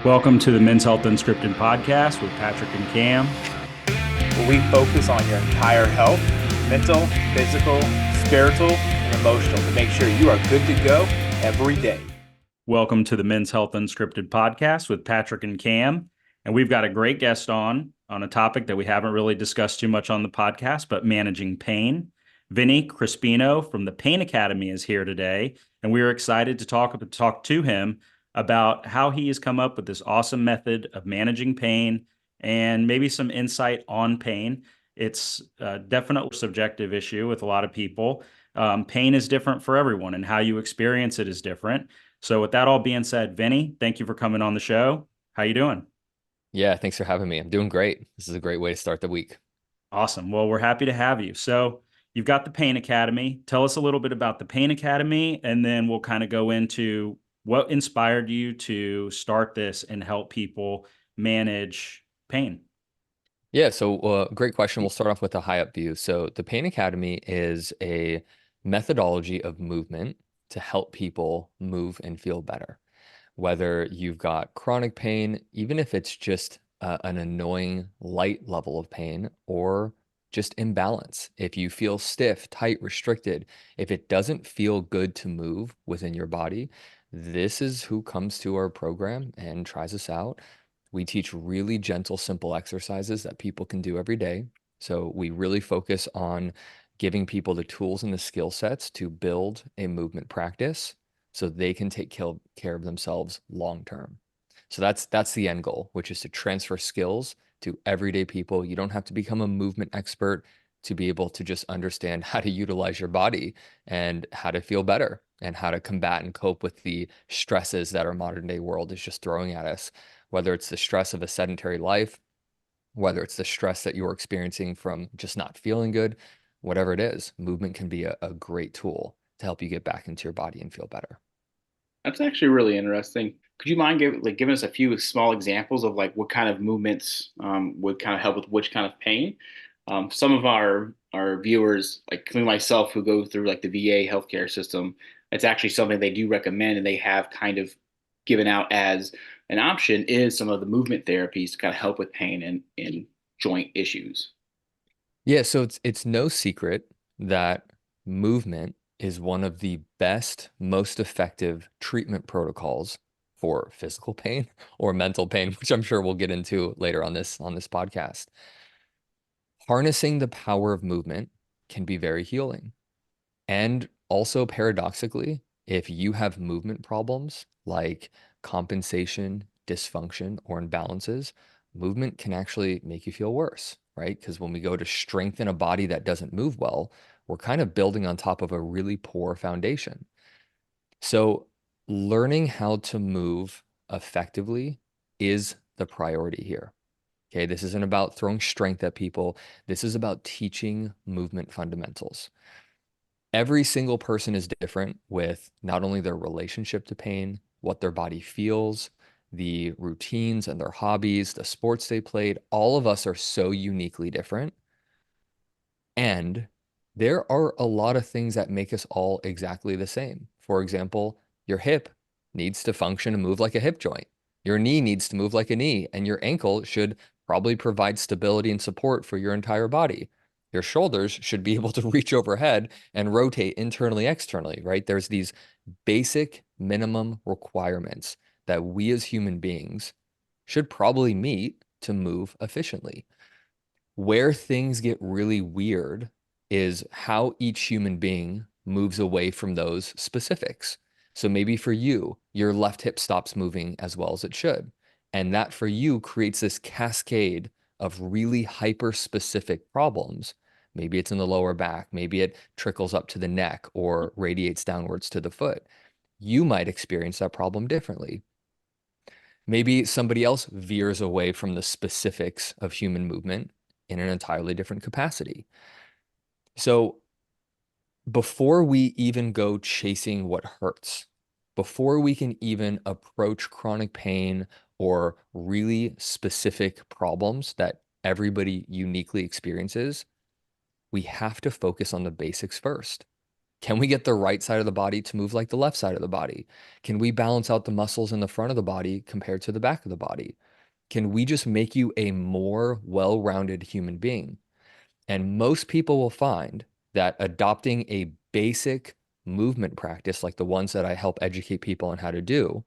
Welcome to the Men's Health Unscripted podcast with Patrick and Cam. Where we focus on your entire health, mental, physical, spiritual, and emotional to make sure you are good to go every day. Welcome to the Men's Health Unscripted podcast with Patrick and Cam. And we've got a great guest on a topic that we haven't really discussed too much on the podcast, but managing pain. Vinny Crispino from the Pain Academy is here today, and we are excited to talk to him about how he has come up with this awesome method of managing pain and maybe some insight on pain. It's definitely a subjective issue with a lot of people. Pain is different for everyone, and how you experience it is different. So with that all being said, Vinny, thank you for coming on the show. How you doing? Yeah, thanks for having me. I'm doing great. This is a great way to start the week. Awesome. Well, we're happy to have you. So you've got the Pain Academy. Tell us a little bit about the Pain Academy, and then we'll kind of go into what inspired you to start this and help people manage pain. Yeah, so great question. We'll start off with a high up view. So the Pain Academy is a methodology of movement to help people move and feel better. Whether you've got chronic pain, even if it's just an annoying light level of pain, or just imbalance. If you feel stiff, tight, restricted, if it doesn't feel good to move within your body, this is who comes to our program and tries us out. We teach really gentle, simple exercises that people can do every day. So we really focus on giving people the tools and the skill sets to build a movement practice so they can take care of themselves long term. So that's the end goal, which is to transfer skills to everyday people. You don't have to become a movement expert to be able to just understand how to utilize your body and how to feel better and how to combat and cope with the stresses that our modern day world is just throwing at us, whether it's the stress of a sedentary life, whether it's the stress that you're experiencing from just not feeling good, whatever it is, movement can be a great tool to help you get back into your body and feel better. That's actually really interesting. Could you mind giving us a few small examples of like what kind of movements would kind of help with which kind of pain? Some of our viewers, like including myself, who go through like the VA healthcare system, it's actually something they do recommend, and they have kind of given out as an option is some of the movement therapies to kind of help with pain and joint issues. Yeah, so it's no secret that movement is one of the best, most effective treatment protocols for physical pain or mental pain, which I'm sure we'll get into later on this podcast. Harnessing the power of movement can be very healing. And also paradoxically, if you have movement problems like compensation, dysfunction, or imbalances, movement can actually make you feel worse, right? Because when we go to strengthen a body that doesn't move well, we're kind of building on top of a really poor foundation. So learning how to move effectively is the priority here. Okay, this isn't about throwing strength at people. This is about teaching movement fundamentals. Every single person is different with not only their relationship to pain, what their body feels, the routines and their hobbies, the sports they played. All of us are so uniquely different. And there are a lot of things that make us all exactly the same. For example, your hip needs to function and move like a hip joint. Your knee needs to move like a knee, and your ankle should probably provide stability and support for your entire body. Your shoulders should be able to reach overhead and rotate internally, externally, right? There's these basic minimum requirements that we as human beings should probably meet to move efficiently. Where things get really weird is how each human being moves away from those specifics. So maybe for you, your left hip stops moving as well as it should. And that for you creates this cascade of really hyper specific problems. Maybe it's in the lower back, maybe it trickles up to the neck or radiates downwards to the foot. You might experience that problem differently. Maybe somebody else veers away from the specifics of human movement in an entirely different capacity. So before we even go chasing what hurts, before we can even approach chronic pain or really specific problems that everybody uniquely experiences, we have to focus on the basics first. Can we get the right side of the body to move like the left side of the body? Can we balance out the muscles in the front of the body compared to the back of the body? Can we just make you a more well-rounded human being? And most people will find that adopting a basic movement practice, like the ones that I help educate people on how to do,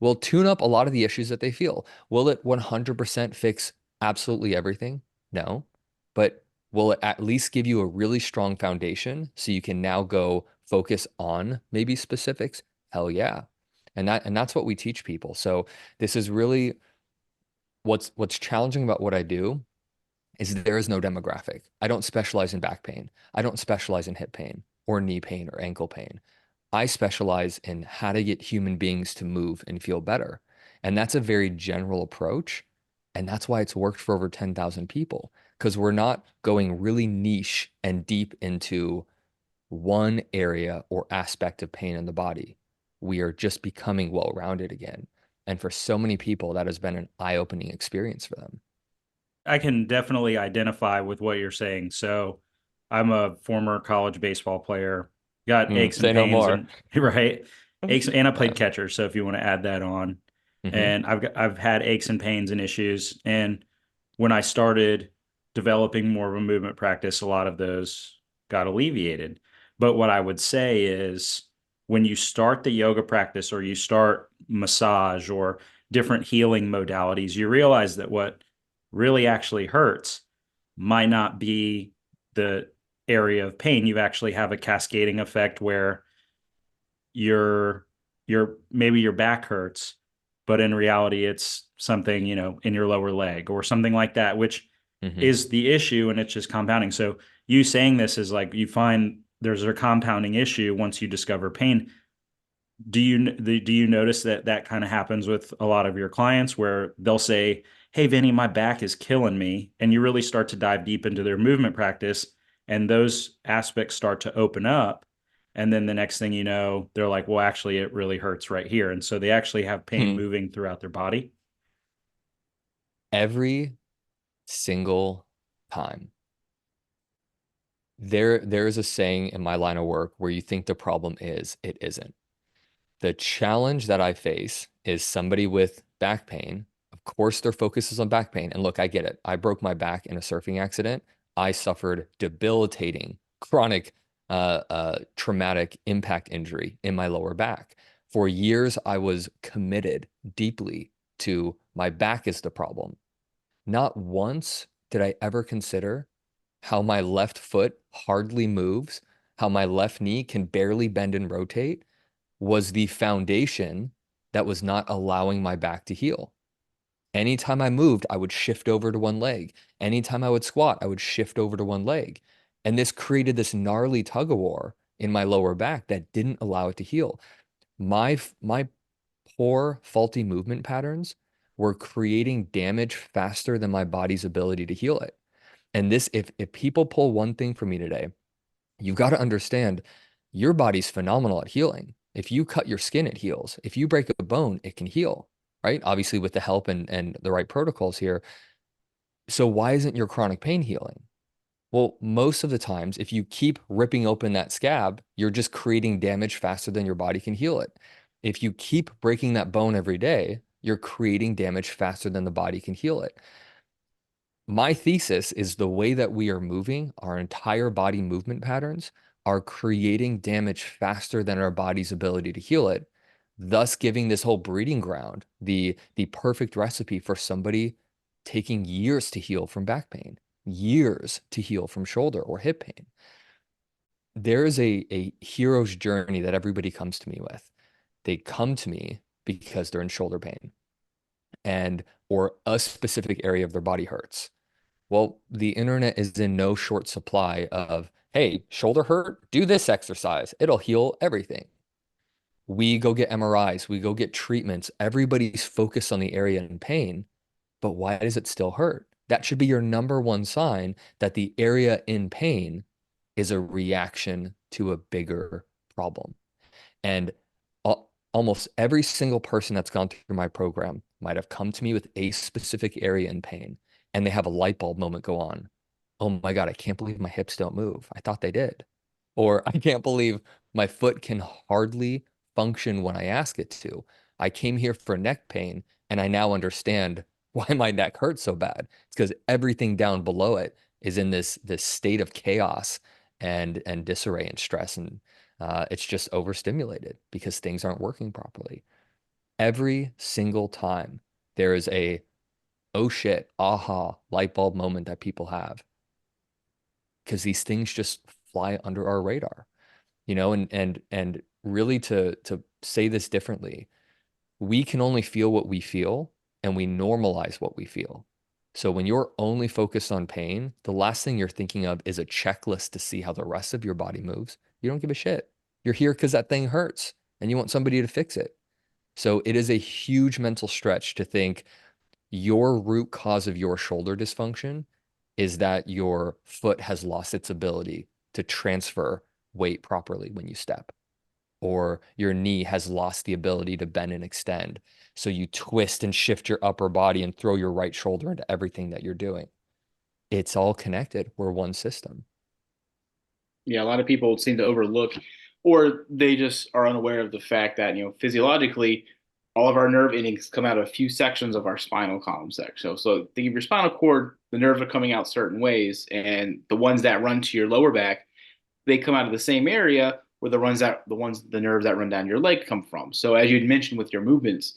will tune up a lot of the issues that they feel. Will it 100% fix absolutely everything? No. But will it at least give you a really strong foundation so you can now go focus on maybe specifics? Hell yeah. And that's what we teach people. So this is really what's challenging about what I do is there is no demographic. I don't specialize in back pain. I don't specialize in hip pain or knee pain or ankle pain. I specialize in how to get human beings to move and feel better. And that's a very general approach. And that's why it's worked for over 10,000 people, because we're not going really niche and deep into one area or aspect of pain in the body. We are just becoming well-rounded again. And for so many people, that has been an eye-opening experience for them. I can definitely identify with what you're saying. So I'm a former college baseball player, got aches and Say no pains more. and right. Aches, and I Yeah. played catcher. So if you want to add that on, hmm and I've had aches and pains and issues. And when I started developing more of a movement practice, a lot of those got alleviated. But what I would say is when you start the yoga practice or you start massage or different healing modalities, you realize that what really actually hurts might not be the area of pain. You actually have a cascading effect where your maybe your back hurts, but in reality it's something, in your lower leg or something like that, which hmm is the issue, and it's just compounding. So you saying this is like you find there's a compounding issue once you discover pain. Do you notice that that kind of happens with a lot of your clients where they'll say, "Hey, Vinny, my back is killing me," and you really start to dive deep into their movement practice, and those aspects start to open up, and then the next thing you know, they're like, "Well, actually, it really hurts right here," and so they actually have pain Hmm. moving throughout their body. Every single time. There is a saying in my line of work where you think the problem is, it isn't. The challenge that I face is somebody with back pain. Of course, their focus is on back pain. And look, I get it. I broke my back in a surfing accident. I suffered debilitating, chronic, traumatic impact injury in my lower back. For years, I was committed deeply to my back is the problem. Not once did I ever consider how my left foot hardly moves, how my left knee can barely bend and rotate was the foundation that was not allowing my back to heal. Anytime I moved, I would shift over to one leg. Anytime I would squat, I would shift over to one leg. And this created this gnarly tug of war in my lower back that didn't allow it to heal. My poor, faulty movement patterns were creating damage faster than my body's ability to heal it. And this, if people pull one thing from me today, you've got to understand your body's phenomenal at healing. If you cut your skin, it heals. If you break a bone, it can heal, right? Obviously, with the help and the right protocols here. So why isn't your chronic pain healing? Well, most of the times, if you keep ripping open that scab, you're just creating damage faster than your body can heal it. If you keep breaking that bone every day, you're creating damage faster than the body can heal it. My thesis is the way that we are moving, our entire body movement patterns are creating damage faster than our body's ability to heal it, thus giving this whole breeding ground the perfect recipe for somebody taking years to heal from back pain, years to heal from shoulder or hip pain. There is a hero's journey that everybody comes to me with. They come to me because they're in shoulder pain and or a specific area of their body hurts. Well, the internet is in no short supply of, hey, shoulder hurt, do this exercise. It'll heal everything. We go get MRIs, we go get treatments. Everybody's focused on the area in pain, but why does it still hurt? That should be your number one sign that the area in pain is a reaction to a bigger problem. And almost every single person that's gone through my program might have come to me with a specific area in pain, and they have a light bulb moment go on. Oh my God, I can't believe my hips don't move. I thought they did. Or I can't believe my foot can hardly function when I ask it to. I came here for neck pain and I now understand why my neck hurts so bad. It's because everything down below it is in this state of chaos and disarray and stress, and it's just overstimulated because things aren't working properly. Every single time there is a oh shit, aha, light bulb moment that people have, because these things just fly under our radar, and really to say this differently, we can only feel what we feel and we normalize what we feel. So when you're only focused on pain, the last thing you're thinking of is a checklist to see how the rest of your body moves. You don't give a shit. You're here because that thing hurts and you want somebody to fix it. So it is a huge mental stretch to think your root cause of your shoulder dysfunction is that your foot has lost its ability to transfer weight properly when you step, or your knee has lost the ability to bend and extend. So you twist and shift your upper body and throw your right shoulder into everything that you're doing. It's all connected. We're one system. Yeah, a lot of people seem to overlook, or they just are unaware of the fact that, physiologically, all of our nerve endings come out of a few sections of our spinal column section. So think of your spinal cord, the nerves are coming out certain ways, and the ones that run to your lower back, they come out of the same area where the nerves that run down your leg come from. So as you'd mentioned with your movements,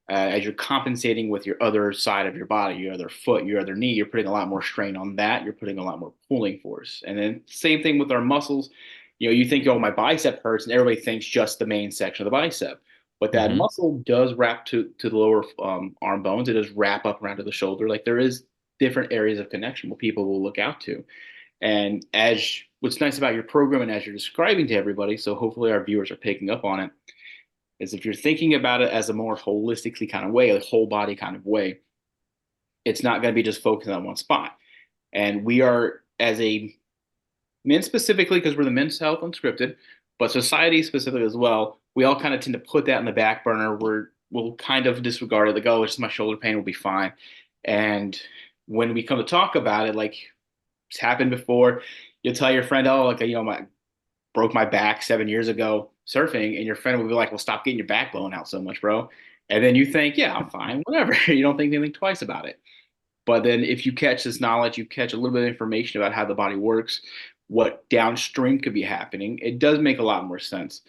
as you're compensating with your other side of your body, your other foot, your other knee, you're putting a lot more strain on that. You're putting a lot more pulling force. And then same thing with our muscles. You think, oh, my bicep hurts, and everybody thinks just the main section of the bicep. But that Mhm. muscle does wrap to the lower arm bones. It does wrap up around to the shoulder. Like there is different areas of connection where people will look out to. And as what's nice about your program and as you're describing to everybody, so hopefully our viewers are picking up on it, is if you're thinking about it as a more holistically kind of way, a whole body kind of way, it's not going to be just focused on one spot. And we are, as a men specifically, because we're the Men's Health Unscripted, but society specifically as well, we all kind of tend to put that in the back burner. We'll kind of disregard it, like, oh, it's just my shoulder pain, will be fine. And when we come to talk about it, like it's happened before, you'll tell your friend, oh, like, my broke my back 7 years ago surfing, and your friend would be like, well, stop getting your back blown out so much, bro. And then you think, yeah, I'm fine, whatever. You don't think anything twice about it. But then if you catch this knowledge, you catch a little bit of information about how the body works, what downstream could be happening, it does make a lot more sense.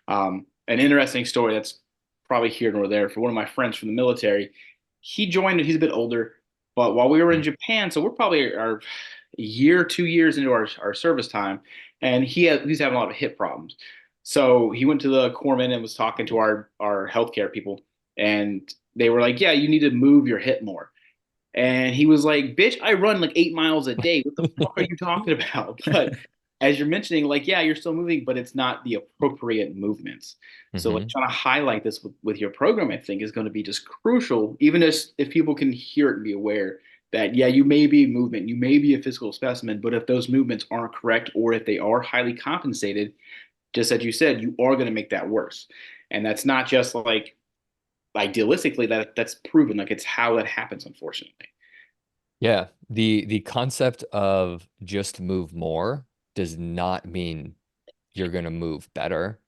An interesting story that's probably here nor there for one of my friends from the military. He joined, he's a bit older, but while we were in Japan, so we're probably our year, 2 years into our service time, and he's having a lot of hip problems. So he went to the corpsman and was talking to our healthcare people, and they were like, "Yeah, you need to move your hip more." And he was like, "Bitch, I run like 8 miles a day. What the fuck are you talking about?" But as you're mentioning, like, yeah, you're still moving, but it's not the appropriate movements. So like Mhm. trying to highlight this with your program, I think is going to be just crucial, even if people can hear it and be aware that, yeah, you may be a movement, you may be a physical specimen, but if those movements aren't correct or if they are highly compensated, just as you said, you are going to make that worse. And that's not just like idealistically, that's proven, like it's how that happens, unfortunately. Yeah, the concept of just move more does not mean you're going to move better.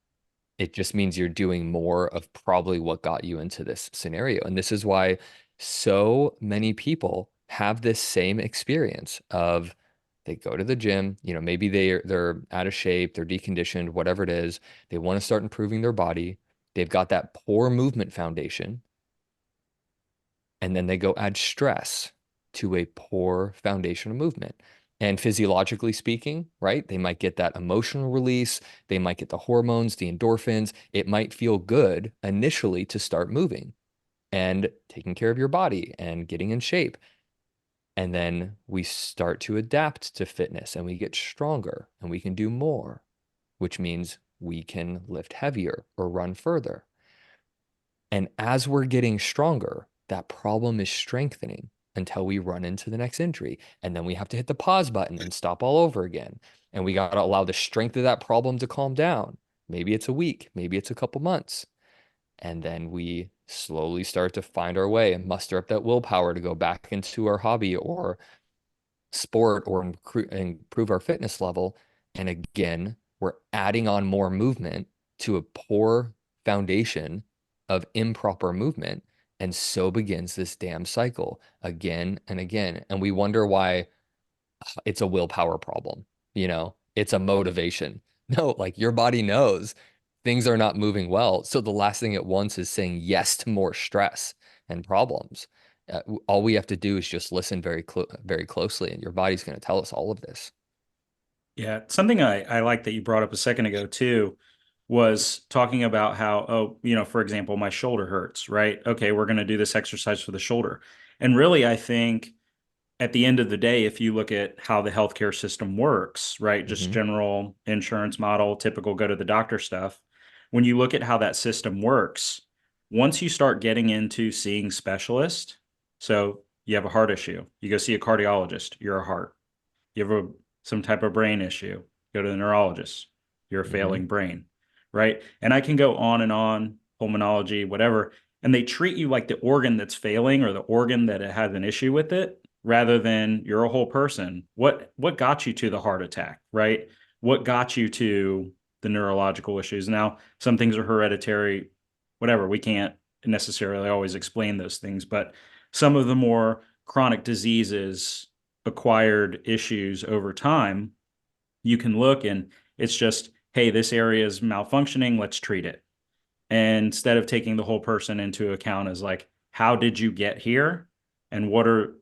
It just means you're doing more of probably what got you into this scenario. And this is why so many people have this same experience of they go to the gym, maybe they're out of shape, they're deconditioned, whatever it is. They want to start improving their body. They've got that poor movement foundation, and then they go add stress to a poor foundation of movement. And physiologically speaking, right, they might get that emotional release, they might get the hormones, the endorphins. It might feel good initially to start moving and taking care of your body and getting in shape. And then we start to adapt to fitness and we get stronger and we can do more, which means we can lift heavier or run further. And as we're getting stronger, that problem is strengthening until we run into the next injury. And then we have to hit the pause button and stop all over again. And we got to allow the strength of that problem to calm down. Maybe it's a week, maybe it's a couple months. And then we slowly start to find our way and muster up that willpower to go back into our hobby or sport or improve our fitness level. And again, we're adding on more movement to a poor foundation of improper movement. And so begins this damn cycle again and again. And we wonder why it's a willpower problem. It's a motivation. No, like your body knows things are not moving well. So the last thing it wants is saying yes to more stress and problems. All we have to do is just listen very closely, and your body's going to tell us all of this. Yeah, something I like that you brought up a second ago too was talking about how, for example, my shoulder hurts, right? Okay, we're going to do this exercise for the shoulder. And really, I think at the end of the day, if you look at how the healthcare system works, right, just general insurance model, typical go to the doctor stuff, when you look at how that system works, once you start getting into seeing specialists, so you have a heart issue, you go see a cardiologist, you're a heart. You have some type of brain issue, go to the neurologist, you're a failing brain, right? And I can go on, pulmonology, whatever, and they treat you like the organ that's failing or the organ that it has an issue with it, rather than you're a whole person. What got you to the heart attack, right? What got you to the neurological issues? Now, some things are hereditary, whatever. We can't necessarily always explain those things, but some of the more chronic diseases, acquired issues over time, you can look and it's just, hey, this area is malfunctioning, let's treat it. And instead of taking the whole person into account as like, how did you get here? And what are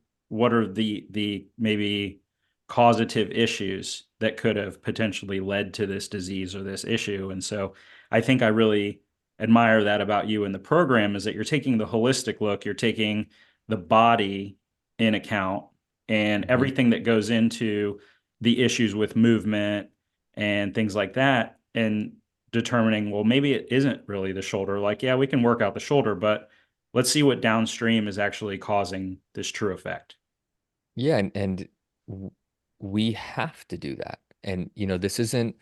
the maybe causative issues that could have potentially led to this disease or this issue? And so I think I really admire that about you in the program, is that you're taking the holistic look, you're taking the body in account and everything that goes into the issues with movement and things like that, and determining, well, maybe it isn't really the shoulder. Like, yeah, we can work out the shoulder, but let's see what downstream is actually causing this true effect. Yeah, and we have to do that. And this isn't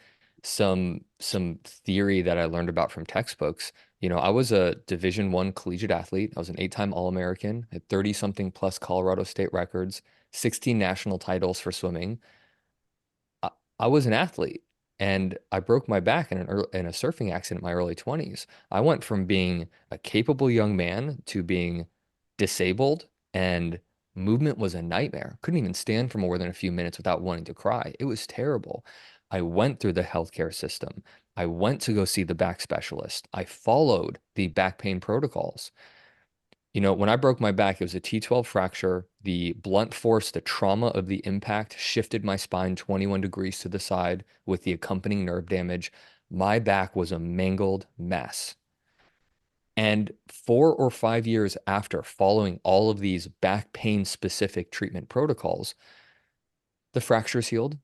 some theory that I learned about from textbooks. I was a Division I collegiate athlete. I was an 8-time All-American, had 30 something plus Colorado state records, 16 national titles for swimming. I was an athlete, and I broke my back in a surfing accident in my early 20s. I went from being a capable young man to being disabled, and movement was a nightmare. Couldn't even stand for more than a few minutes without wanting to cry. It was terrible. I went through the healthcare system. I went to go see the back specialist. I followed the back pain protocols. When I broke my back, it was a T12 fracture. The blunt force, the trauma of the impact shifted my spine 21 degrees to the side with the accompanying nerve damage. My back was a mangled mess. And 4 or 5 years after following all of these back pain specific treatment protocols, the fractures healed,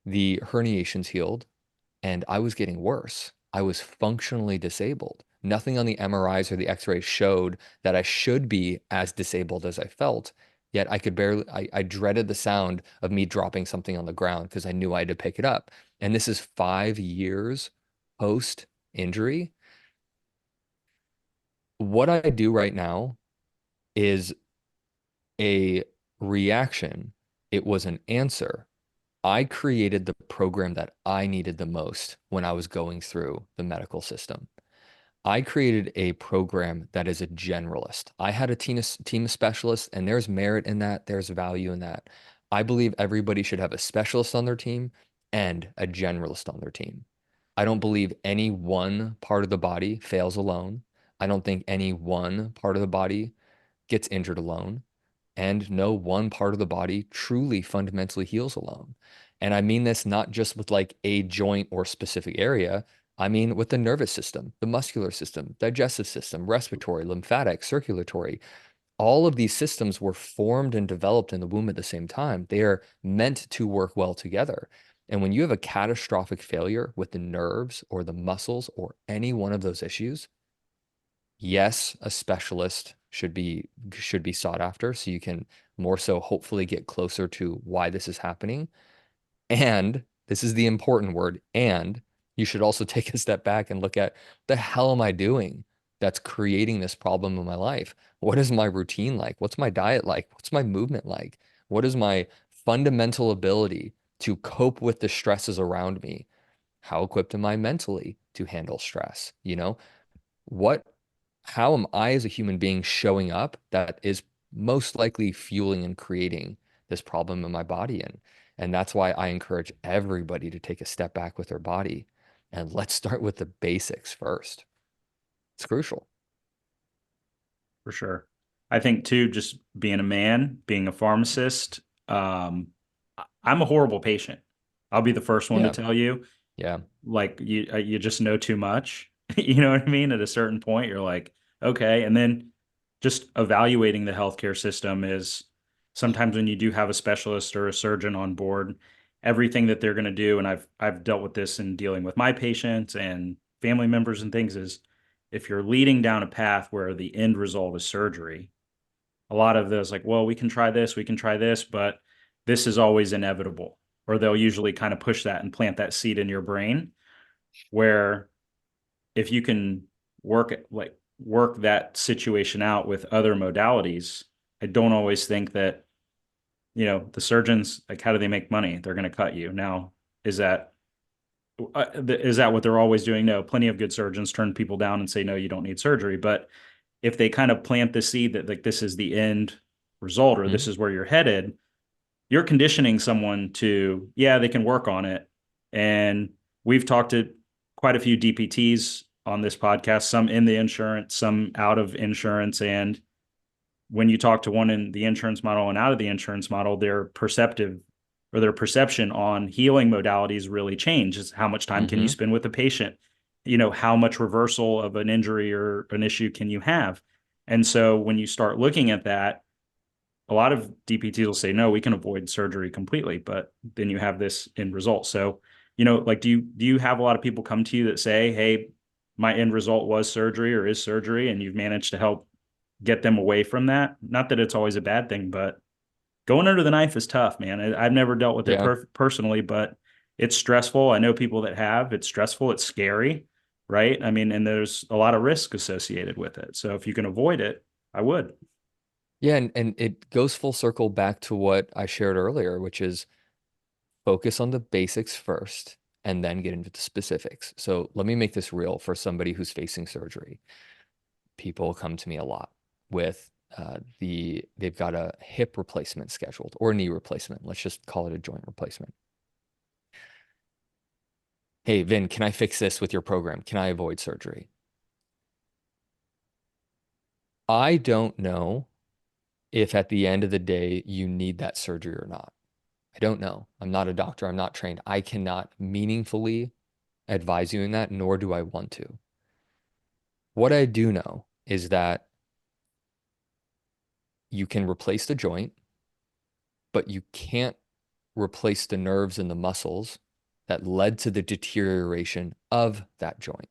the herniations healed, and I was getting worse. I was functionally disabled. Nothing on the MRIs or the X-rays showed that I should be as disabled as I felt. Yet I could barely, I dreaded the sound of me dropping something on the ground because I knew I had to pick it up. And this is 5 years post injury. What I do right now is a reaction. It was an answer. I created the program that I needed the most when I was going through the medical system. I created a program that is a generalist. I had a team of specialists, and there's merit in that. There's value in that. I believe everybody should have a specialist on their team and a generalist on their team. I don't believe any one part of the body fails alone. I don't think any one part of the body gets injured alone. And no one part of the body truly fundamentally heals alone. And I mean this not just with like a joint or specific area. I mean with the nervous system, the muscular system, digestive system, respiratory, lymphatic, circulatory. All of these systems were formed and developed in the womb at the same time. They are meant to work well together. And when you have a catastrophic failure with the nerves or the muscles or any one of those issues, yes, a specialist should be sought after so you can more so hopefully get closer to why this is happening. And this is the important word, and you should also take a step back and look at, the hell am I doing that's creating this problem in my life? What is my routine like? What's my diet like? What's my movement like? What is my fundamental ability to cope with the stresses around me? How equipped am I mentally to handle stress? What, how am I as a human being showing up that is most likely fueling and creating this problem in my body? And that's why I encourage everybody to take a step back with their body and let's start with the basics first. It's crucial. For sure. I think too, just being a man, being a pharmacist, I'm a horrible patient. I'll be the first one to Yeah. tell you, Yeah. like you just know too much. You know what I mean? At a certain point, you're like, okay. And then just evaluating the healthcare system is sometimes when you do have a specialist or a surgeon on board, everything that they're going to do, and I've dealt with this in dealing with my patients and family members and things, is if you're leading down a path where the end result is surgery, a lot of those like, well, we can try this, but this is always inevitable. Or they'll usually kind of push that and plant that seed in your brain where if you can work that situation out with other modalities, I don't always think that, the surgeons, like, how do they make money? They're going to cut you. Now, is that what they're always doing? No, plenty of good surgeons turn people down and say, no, you don't need surgery. But if they kind of plant the seed that like this is the end result or this is where you're headed, you're conditioning someone to, yeah, they can work on it. And we've talked to quite a few DPTs on this podcast, some in the insurance, some out of insurance. And when you talk to one in the insurance model and out of the insurance model, their perception on healing modalities really changes. How much time can you spend with the patient? How much reversal of an injury or an issue can you have? And so when you start looking at that, a lot of DPTs will say, no, we can avoid surgery completely, but then you have this end result. So, like, do you have a lot of people come to you that say, hey, my end result was surgery or is surgery, and you've managed to help get them away from that? Not that it's always a bad thing, but going under the knife is tough, man. I've never dealt with it Yeah. personally, but it's stressful. I know people that have. It's stressful. It's scary, right? I mean, and there's a lot of risk associated with it. So if you can avoid it, I would. Yeah, and it goes full circle back to what I shared earlier, which is focus on the basics first and then get into the specifics. So let me make this real for somebody who's facing surgery. People come to me a lot with they've got a hip replacement scheduled or knee replacement. Let's just call it a joint replacement. Hey, Vin, can I fix this with your program? Can I avoid surgery? I don't know if at the end of the day you need that surgery or not. I don't know. I'm not a doctor. I'm not trained. I cannot meaningfully advise you in that, nor do I want to. What I do know is that you can replace the joint, but you can't replace the nerves and the muscles that led to the deterioration of that joint.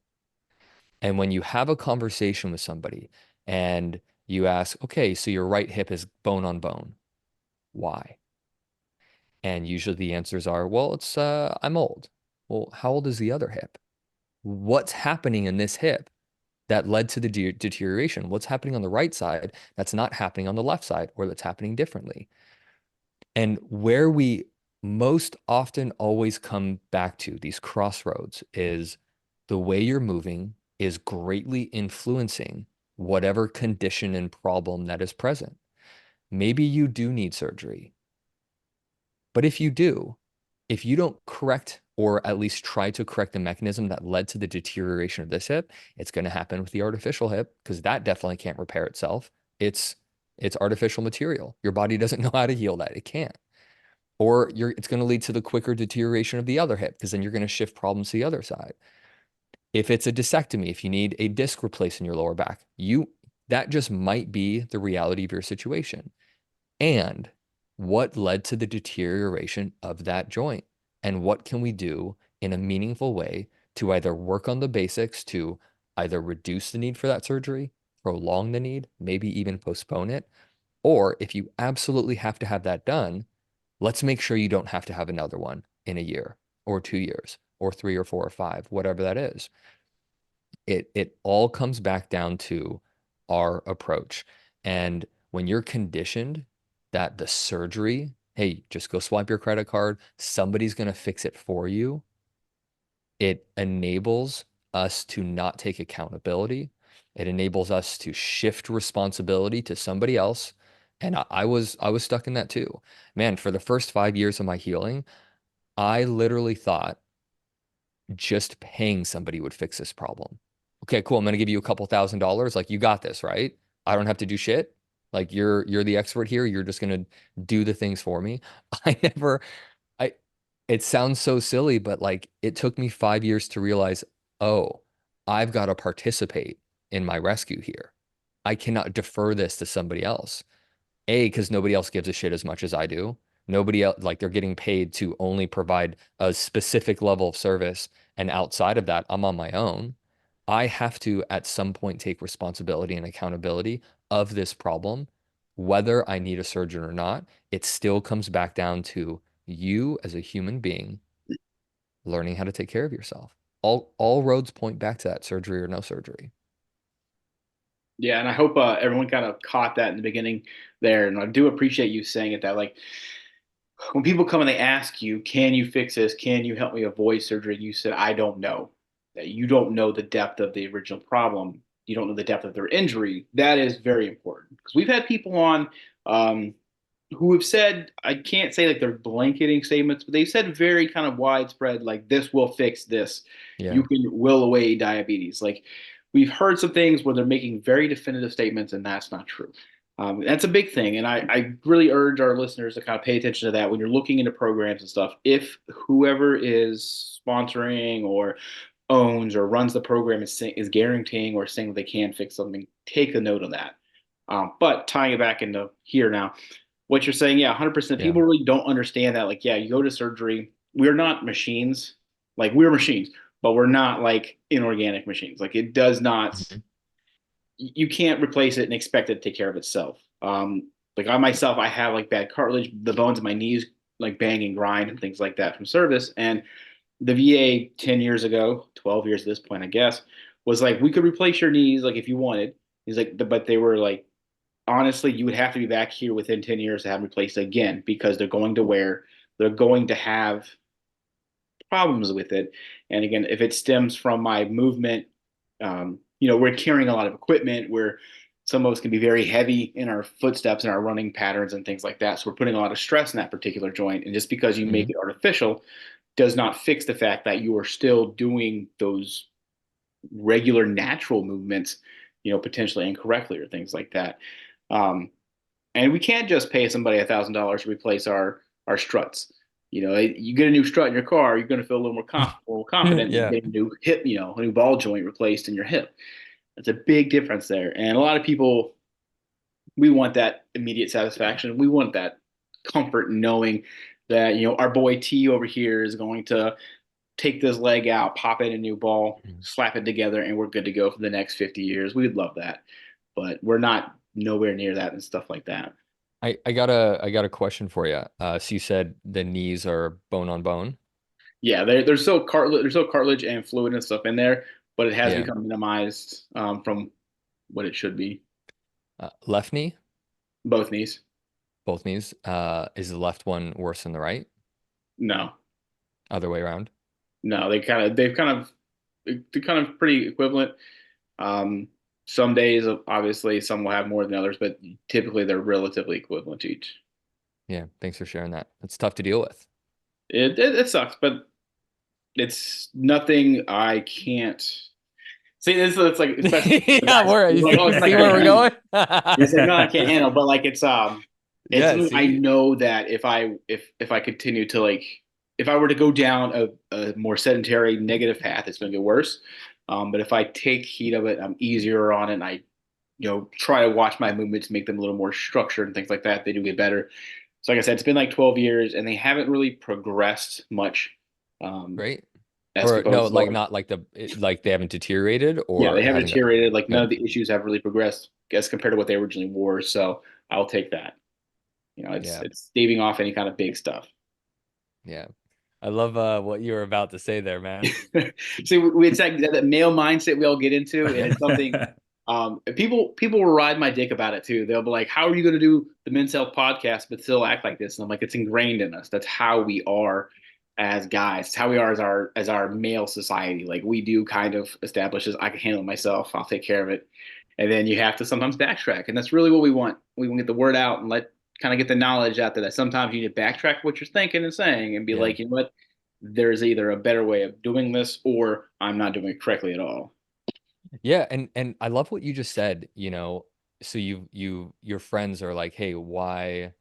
And when you have a conversation with somebody and you ask, okay, so your right hip is bone on bone, why? And usually the answers are, well, I'm old. Well, how old is the other hip? What's happening in this hip that led to the deterioration? What's happening on the right side that's not happening on the left side or that's happening differently? And where we most often always come back to these crossroads is the way you're moving is greatly influencing whatever condition and problem that is present. Maybe you do need surgery. But if you do, if you don't correct or at least try to correct the mechanism that led to the deterioration of this hip, it's going to happen with the artificial hip because that definitely can't repair itself. It's artificial material. Your body doesn't know how to heal that. It can't. Or it's going to lead to the quicker deterioration of the other hip because then you're going to shift problems to the other side. If it's a discectomy, if you need a disc replaced in your lower back, that just might be the reality of your situation. And what led to the deterioration of that joint? And what can we do in a meaningful way to either work on the basics to either reduce the need for that surgery, prolong the need, maybe even postpone it, or if you absolutely have to have that done, let's make sure you don't have to have another one in a year or 2 years or 3 or 4 or 5, whatever that is. It all comes back down to our approach. And when you're conditioned that the surgery, hey, just go swipe your credit card, somebody's going to fix it for you, It enables us to not take accountability. It enables us to shift responsibility to somebody else. And I was stuck in that too. Man, for the first 5 years of my healing, I literally thought just paying somebody would fix this problem. Okay, cool. I'm gonna give you a couple $1,000s. Like, you got this, right? I don't have to do shit. Like, you're the expert here. You're just gonna do the things for me. I never, I it sounds so silly, but like, it took me 5 years to realize, oh, I've got to participate in my rescue here. I cannot defer this to somebody else. A, because nobody else gives a shit as much as I do. Nobody else, like, they're getting paid to only provide a specific level of service. And outside of that, I'm on my own. I have to, at some point, take responsibility and accountability of this problem. Whether I need a surgeon or not, it still comes back down to you as a human being learning how to take care of yourself. All roads point back to that, surgery or no surgery. Yeah, and I hope everyone kind of caught that in the beginning there. And I do appreciate you saying it that like when people come and they ask you, can you fix this? Can you help me avoid surgery? You said, I don't know. That you don't know the depth of the original problem. You don't know the depth of their injury. That is very important because we've had people on who have said, I can't say like they're blanketing statements, but they've said very kind of widespread, like this will fix this. Yeah. You can will away diabetes. Like we've heard some things where they're making very definitive statements, and that's not true. That's a big thing. And I really urge our listeners to kind of pay attention to that when you're looking into programs and stuff. If whoever is sponsoring or owns or runs the program is guaranteeing or saying they can fix something, take a note of that. But tying it back into here now, what you're saying, yeah, 100%. Yeah. People really don't understand that. Like, yeah, you go to surgery. We're not machines. Like, we're machines, but we're not like inorganic machines. Like, it does not, Mhm. you can't replace it and expect it to take care of itself. Like, I myself, I have like bad cartilage, the bones in my knees like bang and grind and things like that from service. And the VA 10 years ago, 12 years at this point, I guess, was like, we could replace your knees like if you wanted. He's like, but they were like, honestly, you would have to be back here within 10 years to have them replaced again because they're going to wear, they're going to have problems with it. And again, if it stems from my movement, we're carrying a lot of equipment where some of us can be very heavy in our footsteps and our running patterns and things like that. So we're putting a lot of stress in that particular joint. And just because you make Mhm. it artificial does not fix the fact that you are still doing those regular natural movements, potentially incorrectly or things like that. Um, and we can't just pay somebody $1,000 to replace our struts. You get a new strut in your car, you're going to feel a little more confident than Yeah. getting a new hip, a new ball joint replaced in your hip. That's a big difference there. And a lot of people, we want that immediate satisfaction. We want that comfort in knowing that, our boy T over here is going to take this leg out, pop in a new ball, Mhm. slap it together, and we're good to go for the next 50 years. We would love that, but we're not nowhere near that and stuff like that. I got a question for you. So you said the knees are bone on bone. Yeah, there's still cartilage and fluid and stuff in there, but it has Yeah. become minimized from what it should be. Left knee, Both knees. both knees. Is the left one worse than the right? No, Other way around? no, they're kind of pretty equivalent. Um, some days, obviously, some will have more than others, but typically they're relatively equivalent to each. Yeah. Thanks for sharing that. It's tough to deal with. It sucks, but it's nothing I can't see. It's like especially the Yeah, guys you like, see, oh, you it's like see I where can't we're handle. going? It's like no, I can't handle. But like it's Yeah, something I see? know that if I continue to like if I were to go down a more sedentary negative path, it's going to get worse. But if I take heed of it, I'm easier on it. And I try to watch my movements, make them a little more structured and things like that. They do get better. So like I said, it's been like 12 years, and they haven't really progressed much. Um, Right? as Or no, opposed to like, like, not like like they haven't deteriorated, yeah, or they it haven't hasn't got deteriorated. Like none good. of the issues have really progressed as compared to what they originally were. So I'll take that. It's Yeah. it's staving off any kind of big stuff. Yeah. I love what you were about to say there, man. See, it's that male mindset we all get into, and it's something. People will ride my dick about it too. They'll be like, "How are you going to do the Men's Health podcast but still act like this?" And I'm like, "It's ingrained in us. That's how we are as guys. It's how we are as our male society. Like we do kind of establish this, I can handle it myself, I'll take care of it. And then you have to sometimes backtrack. And that's really what we want. We want to get the word out and let kind of get the knowledge out there that sometimes you need to backtrack what you're thinking and saying and be Yeah. like, you know what? There's either a better way of doing this or I'm not doing it correctly at all. Yeah, and I love what you just said, so your friends are like, "Hey, why,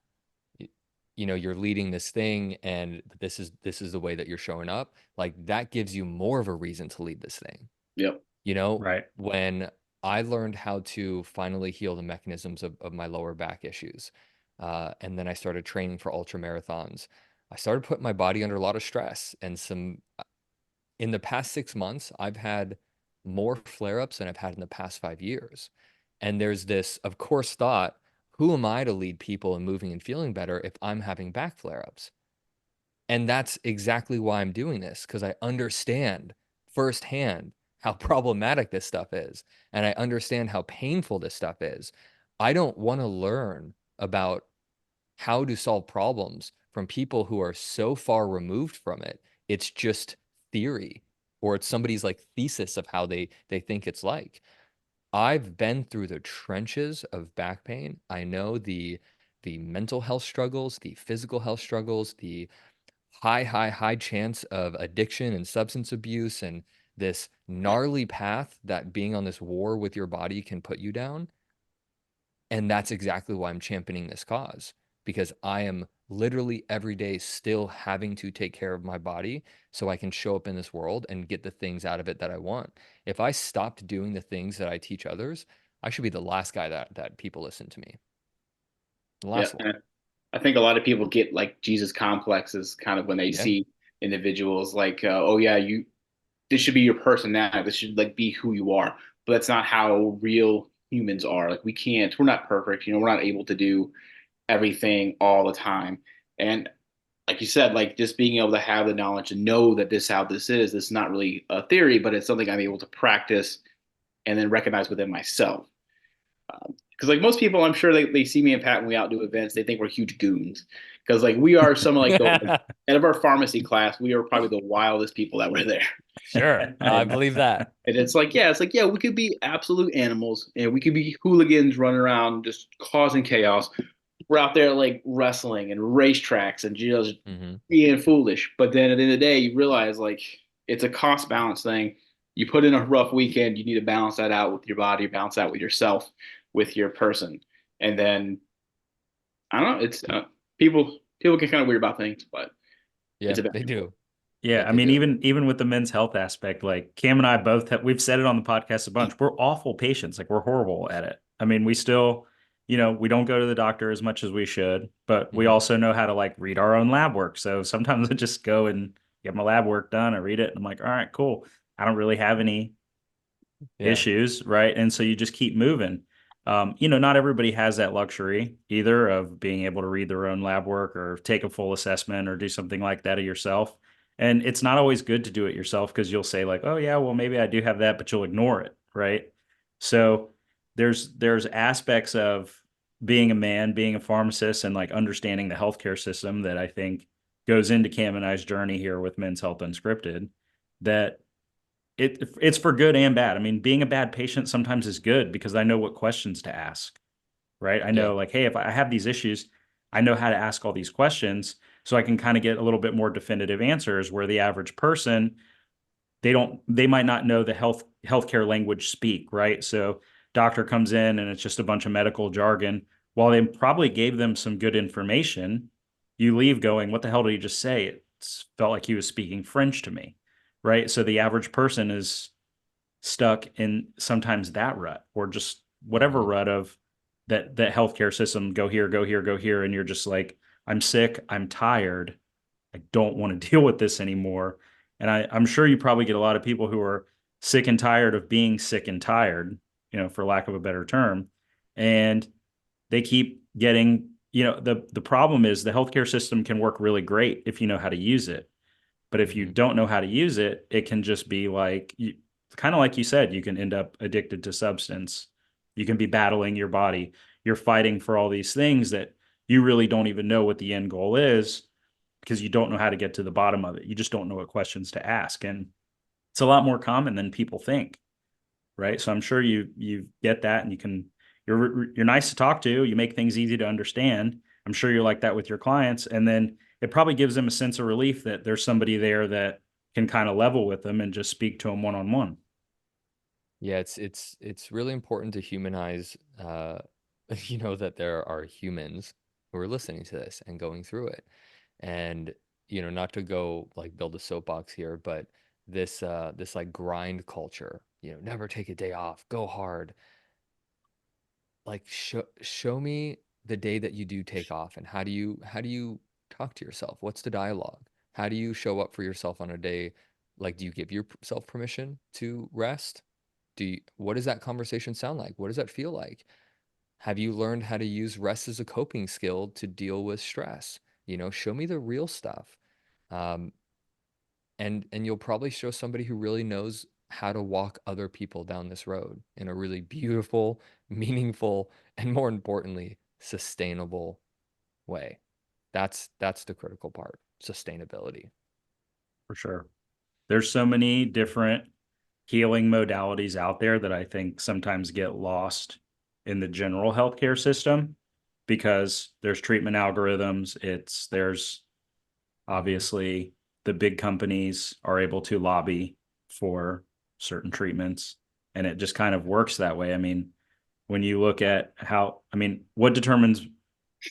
you're leading this thing and this is the way that you're showing up." Like that gives you more of a reason to lead this thing. Yep. Right. When I learned how to finally heal the mechanisms of my lower back issues, and then I started training for ultra marathons, I started putting my body under a lot of stress and in the past 6 months, I've had more flare-ups than I've had in the past 5 years. And there's this, of course, thought, who am I to lead people in moving and feeling better if I'm having back flare-ups? And that's exactly why I'm doing this, because I understand firsthand how problematic this stuff is. And I understand how painful this stuff is. I don't want to learn about how to solve problems from people who are so far removed from it. It's just theory, or it's somebody's like thesis of how they think it's like. I've been through the trenches of back pain. I know the mental health struggles, the physical health struggles, the high chance of addiction and substance abuse, and this gnarly path that being on this war with your body can put you down. And that's exactly why I'm championing this cause, because I am literally every day still having to take care of my body so I can show up in this world and get the things out of it that I want. If I stopped doing the things that I teach others, I should be the last guy that people listen to me. The Yeah. last one. And I think a lot of people get like Jesus complexes kind of when they Yeah. see individuals like, oh yeah, this should be your personality. This should like be who you are. But that's not how real humans are. Like we're not perfect. We're not able to do everything all the time. And like you said, like just being able to have the knowledge to know that this is how this is not really a theory, but it's something I'm able to practice and then recognize within myself. Because like most people, I'm sure they see me and Pat when we out do events, they think we're huge goons. Because like we are some like the out of our pharmacy class, we are probably the wildest people that were there. Sure. I believe that. And it's like, yeah, we could be absolute animals and we could be hooligans running around just causing chaos. We're out there like wrestling and racetracks and just Hmm. being foolish. But then at the end of the day, you realize like it's a cost balance thing. You put in a rough weekend, you need to balance that out with your body, balance out with yourself, with your person. And then I don't know, it's people get kind of weird about things, but Yeah, it's a back they and forth. do. Yeah, Yeah, I they mean, do. even with the men's health aspect, like Cam and I both we've said it on the podcast a bunch. We're awful patients. Like we're horrible at it. I mean, we still, we don't go to the doctor as much as we should, but we Hmm. also know how to like read our own lab work. So sometimes I just go and get my lab work done. I read it and I'm like, all right, cool. I don't really have any Yeah. issues, right? And so you just keep moving. Not everybody has that luxury either of being able to read their own lab work or take a full assessment or do something like that of yourself. And it's not always good to do it yourself because you'll say like, "Oh yeah, well maybe I do have that," but you'll ignore it, right? So there's aspects of being a man, being a pharmacist, and like understanding the healthcare system that I think goes into Cam and I's journey here with Men's Health Unscripted that it's for good and bad. I mean, being a bad patient sometimes is good because I know what questions to ask, right? I Yeah. know like, hey, if I have these issues, I know how to ask all these questions so I can kind of get a little bit more definitive answers where the average person, they might not know the healthcare language speak, right? So doctor comes in and it's just a bunch of medical jargon. While they probably gave them some good information, you leave going, what the hell did he just say? It felt like he was speaking French to me, right? So the average person is stuck in sometimes that rut or just whatever Hmm. rut of that healthcare system, go here, go here, go here, and you're just like, I'm sick, I'm tired, I don't want to deal with this anymore. And I'm sure you probably get a lot of people who are sick and tired of being sick and tired, for lack of a better term, and they keep getting, the problem is the healthcare system can work really great if you know how to use it, but if you Hmm. don't know how to use it, it can just be like, kind of like you said, you can end up addicted to substance. You can be battling your body. You're fighting for all these things that you really don't even know what the end goal is because you don't know how to get to the bottom of it. You just don't know what questions to ask. And it's a lot more common than people think. Right. So I'm sure you get that, and you're nice to talk to. You make things easy to understand. I'm sure you're like that with your clients. And then it probably gives them a sense of relief that there's somebody there that can kind of level with them and just speak to them one-on-one. Yeah, it's really important to humanize, that there are humans who are listening to this and going through it. And, not to go like build a soapbox here, but this like grind culture, never take a day off, go hard. Like show me the day that you do take off, and how do you talk to yourself? What's the dialogue? How do you show up for yourself on a day? Like, do you give yourself permission to rest? What does that conversation sound like? What does that feel like? Have you learned how to use rest as a coping skill to deal with stress? Show me the real stuff. Um, and you'll probably show somebody who really knows how to walk other people down this road in a really beautiful, meaningful, and more importantly, sustainable way. That's the critical part, sustainability. For sure. There's so many different healing modalities out there that I think sometimes get lost in the general healthcare system because there's treatment algorithms. There's obviously the big companies are able to lobby for certain treatments, and it just kind of works that way. I mean, when you look at what determines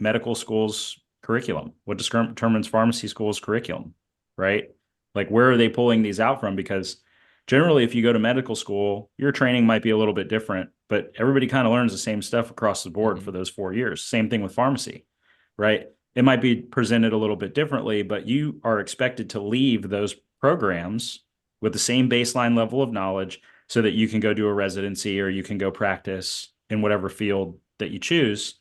medical school's curriculum? What determines pharmacy school's curriculum? Right? Like, where are they pulling these out from? Because generally, if you go to medical school, your training might be a little bit different, but everybody kind of learns the same stuff across the board for those 4 years. Same thing with pharmacy, right? It might be presented a little bit differently, but you are expected to leave those programs with the same baseline level of knowledge so that you can go do a residency or you can go practice in whatever field that you choose.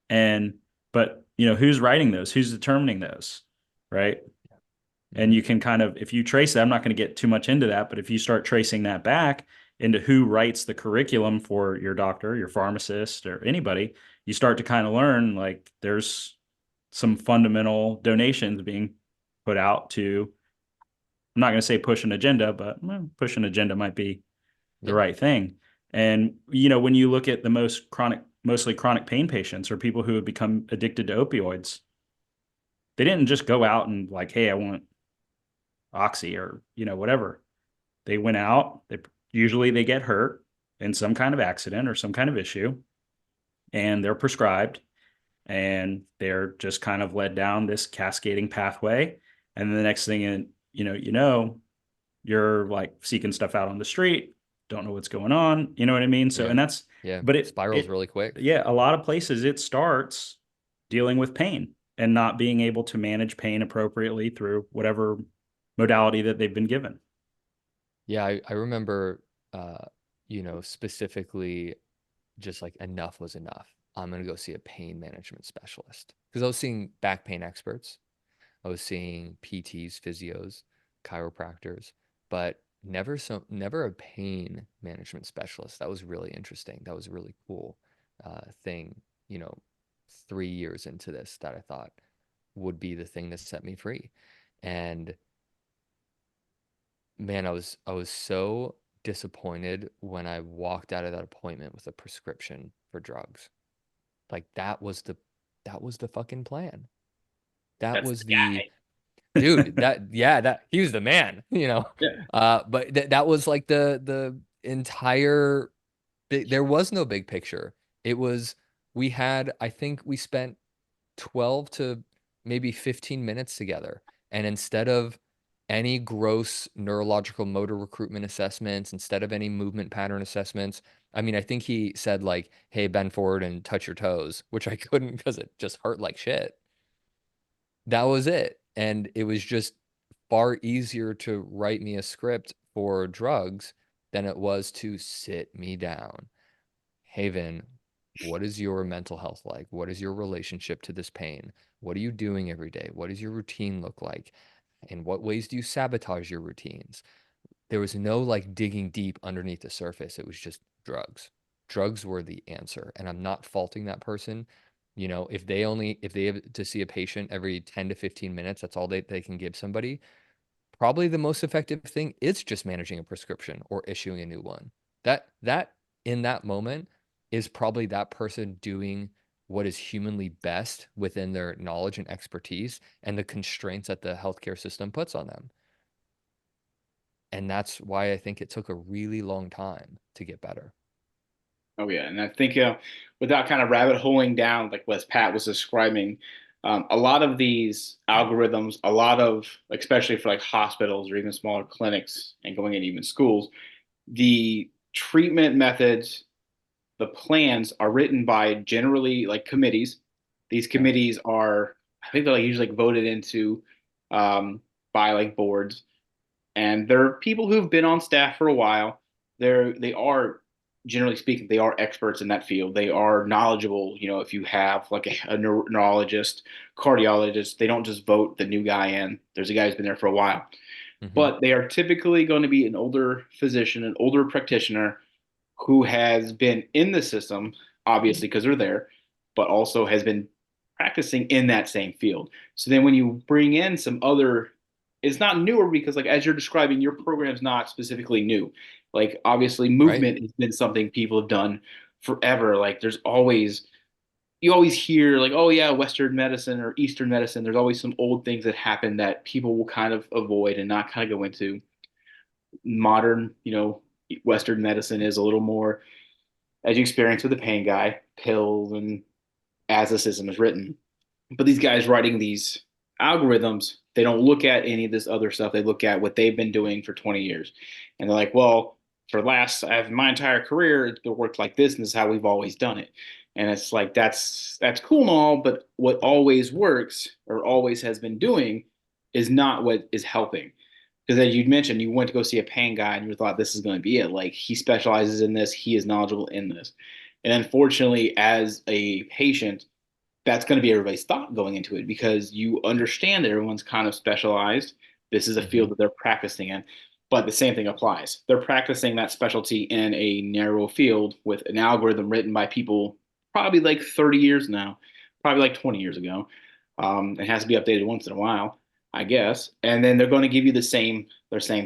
And but who's writing those? Who's determining those? Right. And you can kind of, if you trace that, I'm not going to get too much into that, but if you start tracing that back into who writes the curriculum for your doctor, your pharmacist, or anybody, you start to kind of learn like there's some fundamental donations being put out to, I'm not going to say push an agenda, but push an agenda might be the right thing. And, when you look at the mostly chronic pain patients or people who have become addicted to opioids, they didn't just go out and like, hey, I want Oxy or, whatever. They went out, usually they get hurt in some kind of accident or some kind of issue, and they're prescribed, and they're just kind of led down this cascading pathway. And then the next thing, you're like seeking stuff out on the street, don't know what's going on. You know what I mean? So, Yeah. and that's, Yeah. but spirals really quick. Yeah. A lot of places it starts dealing with pain and not being able to manage pain appropriately through whatever modality that they've been given. Yeah. I remember, specifically just like enough was enough. I'm going to go see a pain management specialist because I was seeing back pain experts. I was seeing PTs, physios, chiropractors, but never a pain management specialist. That was really interesting. That was a really cool thing, 3 years into this that I thought would be the thing that set me free. And man, I was so disappointed when I walked out of that appointment with a prescription for drugs. Like that was the fucking plan. That That's was the the guy. dude, that he was the man, Yeah. But that was like the entire there was no big picture. It was I think we spent 12 to maybe 15 minutes together. And instead of any gross neurological motor recruitment assessments, instead of any movement pattern assessments, I mean, I think he said like, hey, bend forward and touch your toes, which I couldn't because it just hurt like shit. That was it. And it was just far easier to write me a script for drugs than it was to sit me down. Hey, Vin, what is your mental health like? What is your relationship to this pain? What are you doing every day? What does your routine look like? In what ways do you sabotage your routines? There was no like digging deep underneath the surface. It was just drugs. Drugs were the answer. And I'm not faulting that person. If they have to see a patient every 10 to 15 minutes, that's all they can give somebody. Probably the most effective thing is just managing a prescription or issuing a new one. That in that moment is probably that person doing what is humanly best within their knowledge and expertise and the constraints that the healthcare system puts on them. And that's why I think it took a really long time to get better. Oh yeah, and I think without kind of rabbit holing down like what Pat was describing, a lot of these algorithms, a lot of especially for like hospitals or even smaller clinics and going in even schools, the treatment methods, the plans are written by generally like committees. These Yeah. committees are, I think they're like usually like voted into by like boards, and they're people who've been on staff for a while. They are generally speaking, they are experts in that field. They are knowledgeable. If you have like a neurologist, cardiologist, they don't just vote the new guy in. There's a guy who's been there for a while, Mm-hmm. but they are typically going to be an older physician, an older practitioner who has been in the system, obviously because they're there, but also has been practicing in that same field. So then when you bring in some other, it's not newer because like as you're describing, your program's not specifically new. Like obviously Right. movement has been something people have done forever. Like there's always, you always hear like, oh yeah, Western medicine or Eastern medicine. There's always some old things that happen that people will kind of avoid and not kind of go into. Modern, Western medicine is a little more, as you experience with the pain guy, pills and as the system is written. But these guys writing these algorithms, they don't look at any of this other stuff. They look at what they've been doing for 20 years. And they're like, well, for the last, I have my entire career, it's worked like this, and this is how we've always done it. And it's like, that's cool and all, but what always works or always has been doing is not what is helping. Because as you mentioned, you went to go see a pain guy and you thought this is going to be it. Like he specializes in this, he is knowledgeable in this. And unfortunately, as a patient, that's going to be everybody's thought going into it because you understand that everyone's kind of specialized. This is a Mm-hmm. field that they're practicing in, but the same thing applies. They're practicing that specialty in a narrow field with an algorithm written by people probably like 30 years now, probably like 20 years ago. It has to be updated once in a while, I guess. And then they're going to give you their same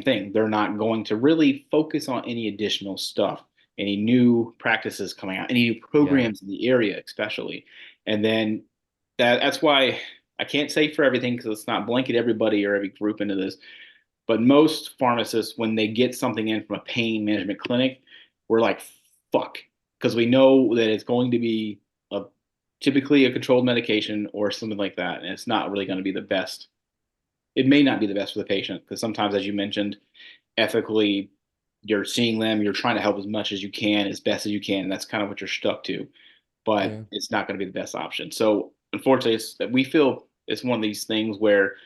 thing. They're not going to really focus on any additional stuff, any new practices coming out, any new Yeah. programs in the area, especially. And then that's why I can't say for everything because it's not blanket everybody or every group into this. But most pharmacists, when they get something in from a pain management clinic, we're like, fuck, because we know that it's going to be a typically a controlled medication or something like that, and it's not really going to be the best. It may not be the best for the patient because sometimes, as you mentioned, ethically, you're seeing them, you're trying to help as much as you can, as best as you can, and that's kind of what you're stuck to, but Yeah. it's not going to be the best option. So unfortunately, we feel it's one of these things where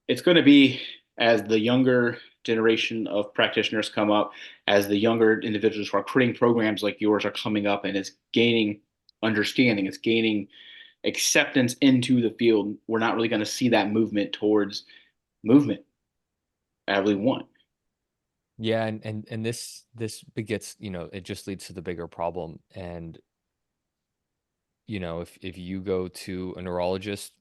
it's going to be as the younger generation of practitioners come up, as the younger individuals who are creating programs like yours are coming up, and it's gaining understanding, it's gaining acceptance into the field. We're not really going to see that movement towards movement I really want. Yeah, and this begets, it just leads to the bigger problem. And if you go to a neurologist,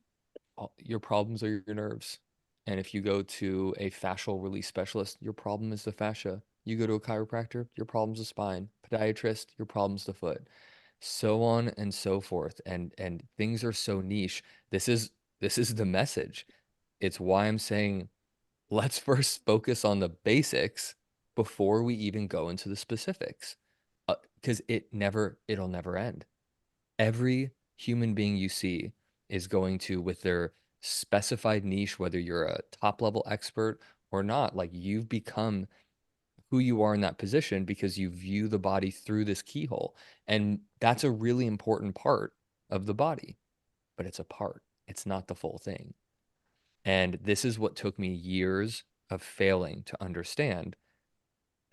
your problems are your nerves. And if you go to a fascial release specialist, your problem is the fascia. You go to a chiropractor, your problem's the spine. Podiatrist, your problem's the foot. So on and so forth. And things are so niche. This is the message. It's why I'm saying let's first focus on the basics before we even go into the specifics. Because it'll never end. Every human being you see is going to, with their specified niche, whether you're a top level expert or not, like you've become who you are in that position because you view the body through this keyhole. And that's a really important part of the body, but it's a part, it's not the full thing. And this is what took me years of failing to understand.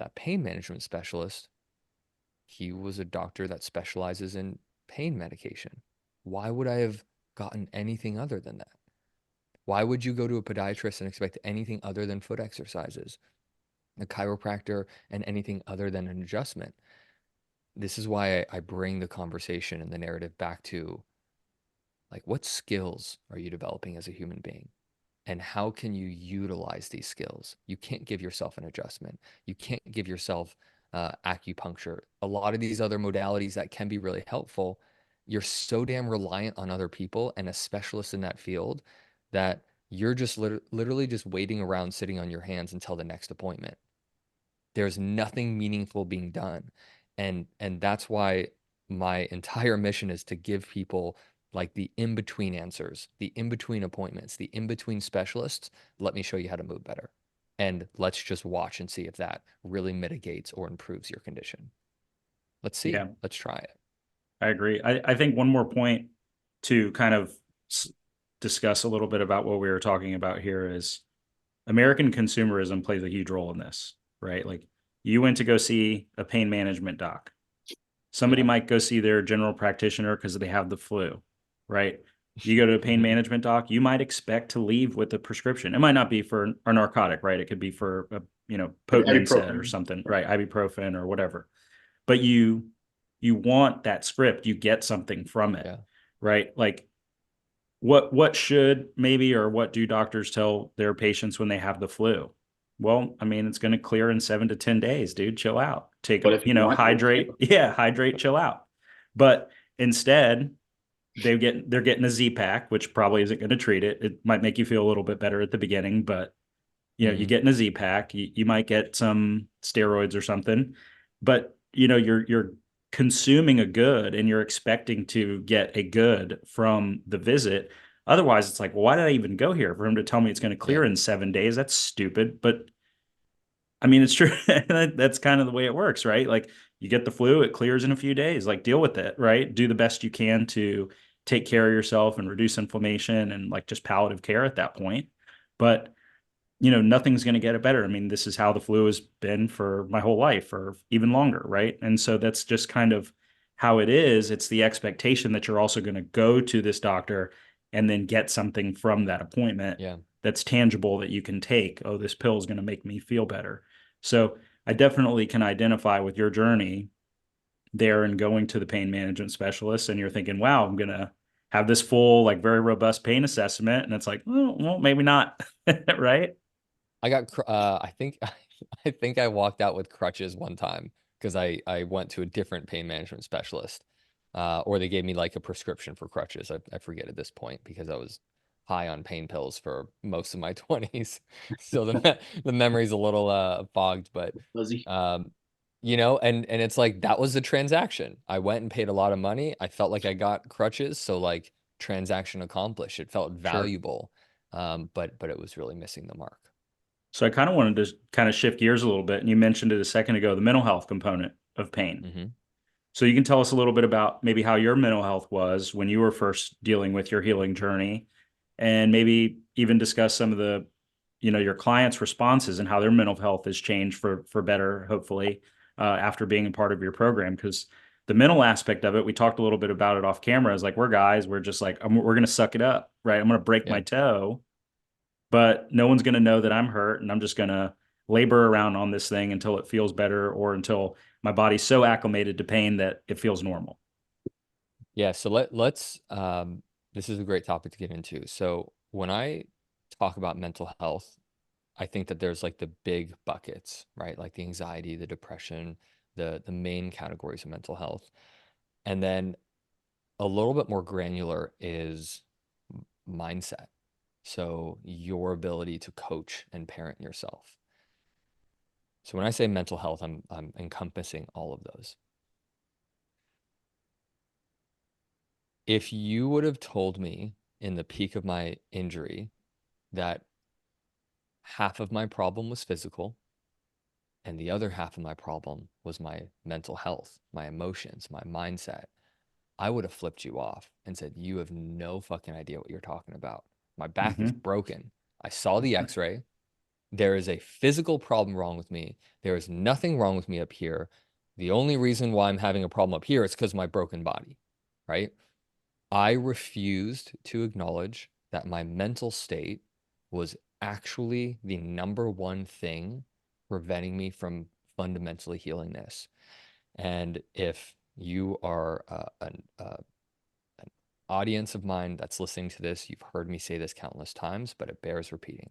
That pain management specialist, he was a doctor that specializes in pain medication. Why would I have gotten anything other than that? Why would you go to a podiatrist and expect anything other than foot exercises, a chiropractor, and anything other than an adjustment? This is why I bring the conversation and the narrative back to Like, what skills are you developing as a human being? And how can you utilize these skills? You can't give yourself an adjustment. You can't give yourself acupuncture. A lot of these other modalities that can be really helpful, you're so damn reliant on other people and a specialist in that field that you're just literally just waiting around, sitting on your hands until the next appointment. There's nothing meaningful being done. And that's why my entire mission is to give people like the in-between answers, the in-between appointments, the in-between specialists. Let me show you how to move better. And let's just watch and see if that really mitigates or improves your condition. Let's see. Yeah, Let's try it. I agree. I think one more point to kind of discuss a little bit about what we were talking about here is American consumerism plays a huge role in this, right? Like you went to go see a pain management doc. Somebody Yeah. might go see their general practitioner because they have the flu, right? You go to a pain management doc, you might expect to leave with a prescription. It might not be for a narcotic, right? It could be for a, potent NSAID or Ibuprofen. something, right? Ibuprofen or whatever. But you want that script, you get something from it, Yeah. right? Like what should maybe or what do doctors tell their patients when they have the flu? Well, I mean, it's going to clear in 7 to 10 days, dude. Chill out. Take But a, if you want hydrate. Yeah, hydrate, chill out. But instead, they're getting a Z pack, which probably isn't going to treat it. It might make you feel a little bit better at the beginning, but you get in a Z pack. You might get some steroids or something, but you're consuming a good and you're expecting to get a good from the visit. Otherwise, it's like, well, why did I even go here for him to tell me it's going to clear Yeah. in 7 days? That's stupid. But I mean, it's true. That's kind of the way it works, right? Like you get the flu, it clears in a few days. Like deal with it, right? Do the best you can to take care of yourself and reduce inflammation and like just palliative care at that point. But nothing's going to get it better. I mean, this is how the flu has been for my whole life or even longer, right? And so that's just kind of how it is. It's the expectation that you're also going to go to this doctor and then get something from that appointment Yeah. that's tangible that you can take. Oh, this pill is going to make me feel better. So I definitely can identify with your journey there and going to the pain management specialist. And you're thinking, wow, I'm going to have this full, like very robust pain assessment. And it's like, well, maybe not. Right. I got, I think, I think I walked out with crutches one time because I went to a different pain management specialist, or they gave me like a prescription for crutches. I forget at this point because I was high on pain pills for most of my 20s. So the memory's a little fogged, but Fuzzy. and it's like that was the transaction. I went and paid a lot of money. I felt like I got crutches, so like transaction accomplished. It felt Sure. valuable, but it was really missing the mark. So I kind of wanted to kind of shift gears a little bit. And you mentioned it a second ago, the mental health component of pain. Hmm. So you can tell us a little bit about maybe how your mental health was when you were first dealing with your healing journey, and maybe even discuss some of the, your clients' responses and how their mental health has changed for better, hopefully, after being a part of your program. Because the mental aspect of it, we talked a little bit about it off camera. Is like we're guys, we're just like we're gonna suck it up, right? I'm gonna break Yeah. my toe, but no one's gonna know that I'm hurt, and I'm just gonna labor around on this thing until it feels better or until my body's so acclimated to pain that it feels normal. Yeah, so let's this is a great topic to get into. So when I talk about mental health, I think that there's like the big buckets, right? Like the anxiety, the depression, the main categories of mental health. And then a little bit more granular is mindset. So your ability to coach and parent yourself. So when I say mental health, I'm encompassing all of those. If you would have told me in the peak of my injury that half of my problem was physical and the other half of my problem was my mental health, my emotions, my mindset, I would have flipped you off and said, you have no fucking idea what you're talking about. My back is Mm-hmm. broken. I saw the x-ray. There is a physical problem wrong with me. There is nothing wrong with me up here. The only reason why I'm having a problem up here is because of my broken body, right? I refused to acknowledge that my mental state was actually the number one thing preventing me from fundamentally healing this. And if you are audience of mine that's listening to this, you've heard me say this countless times, but it bears repeating.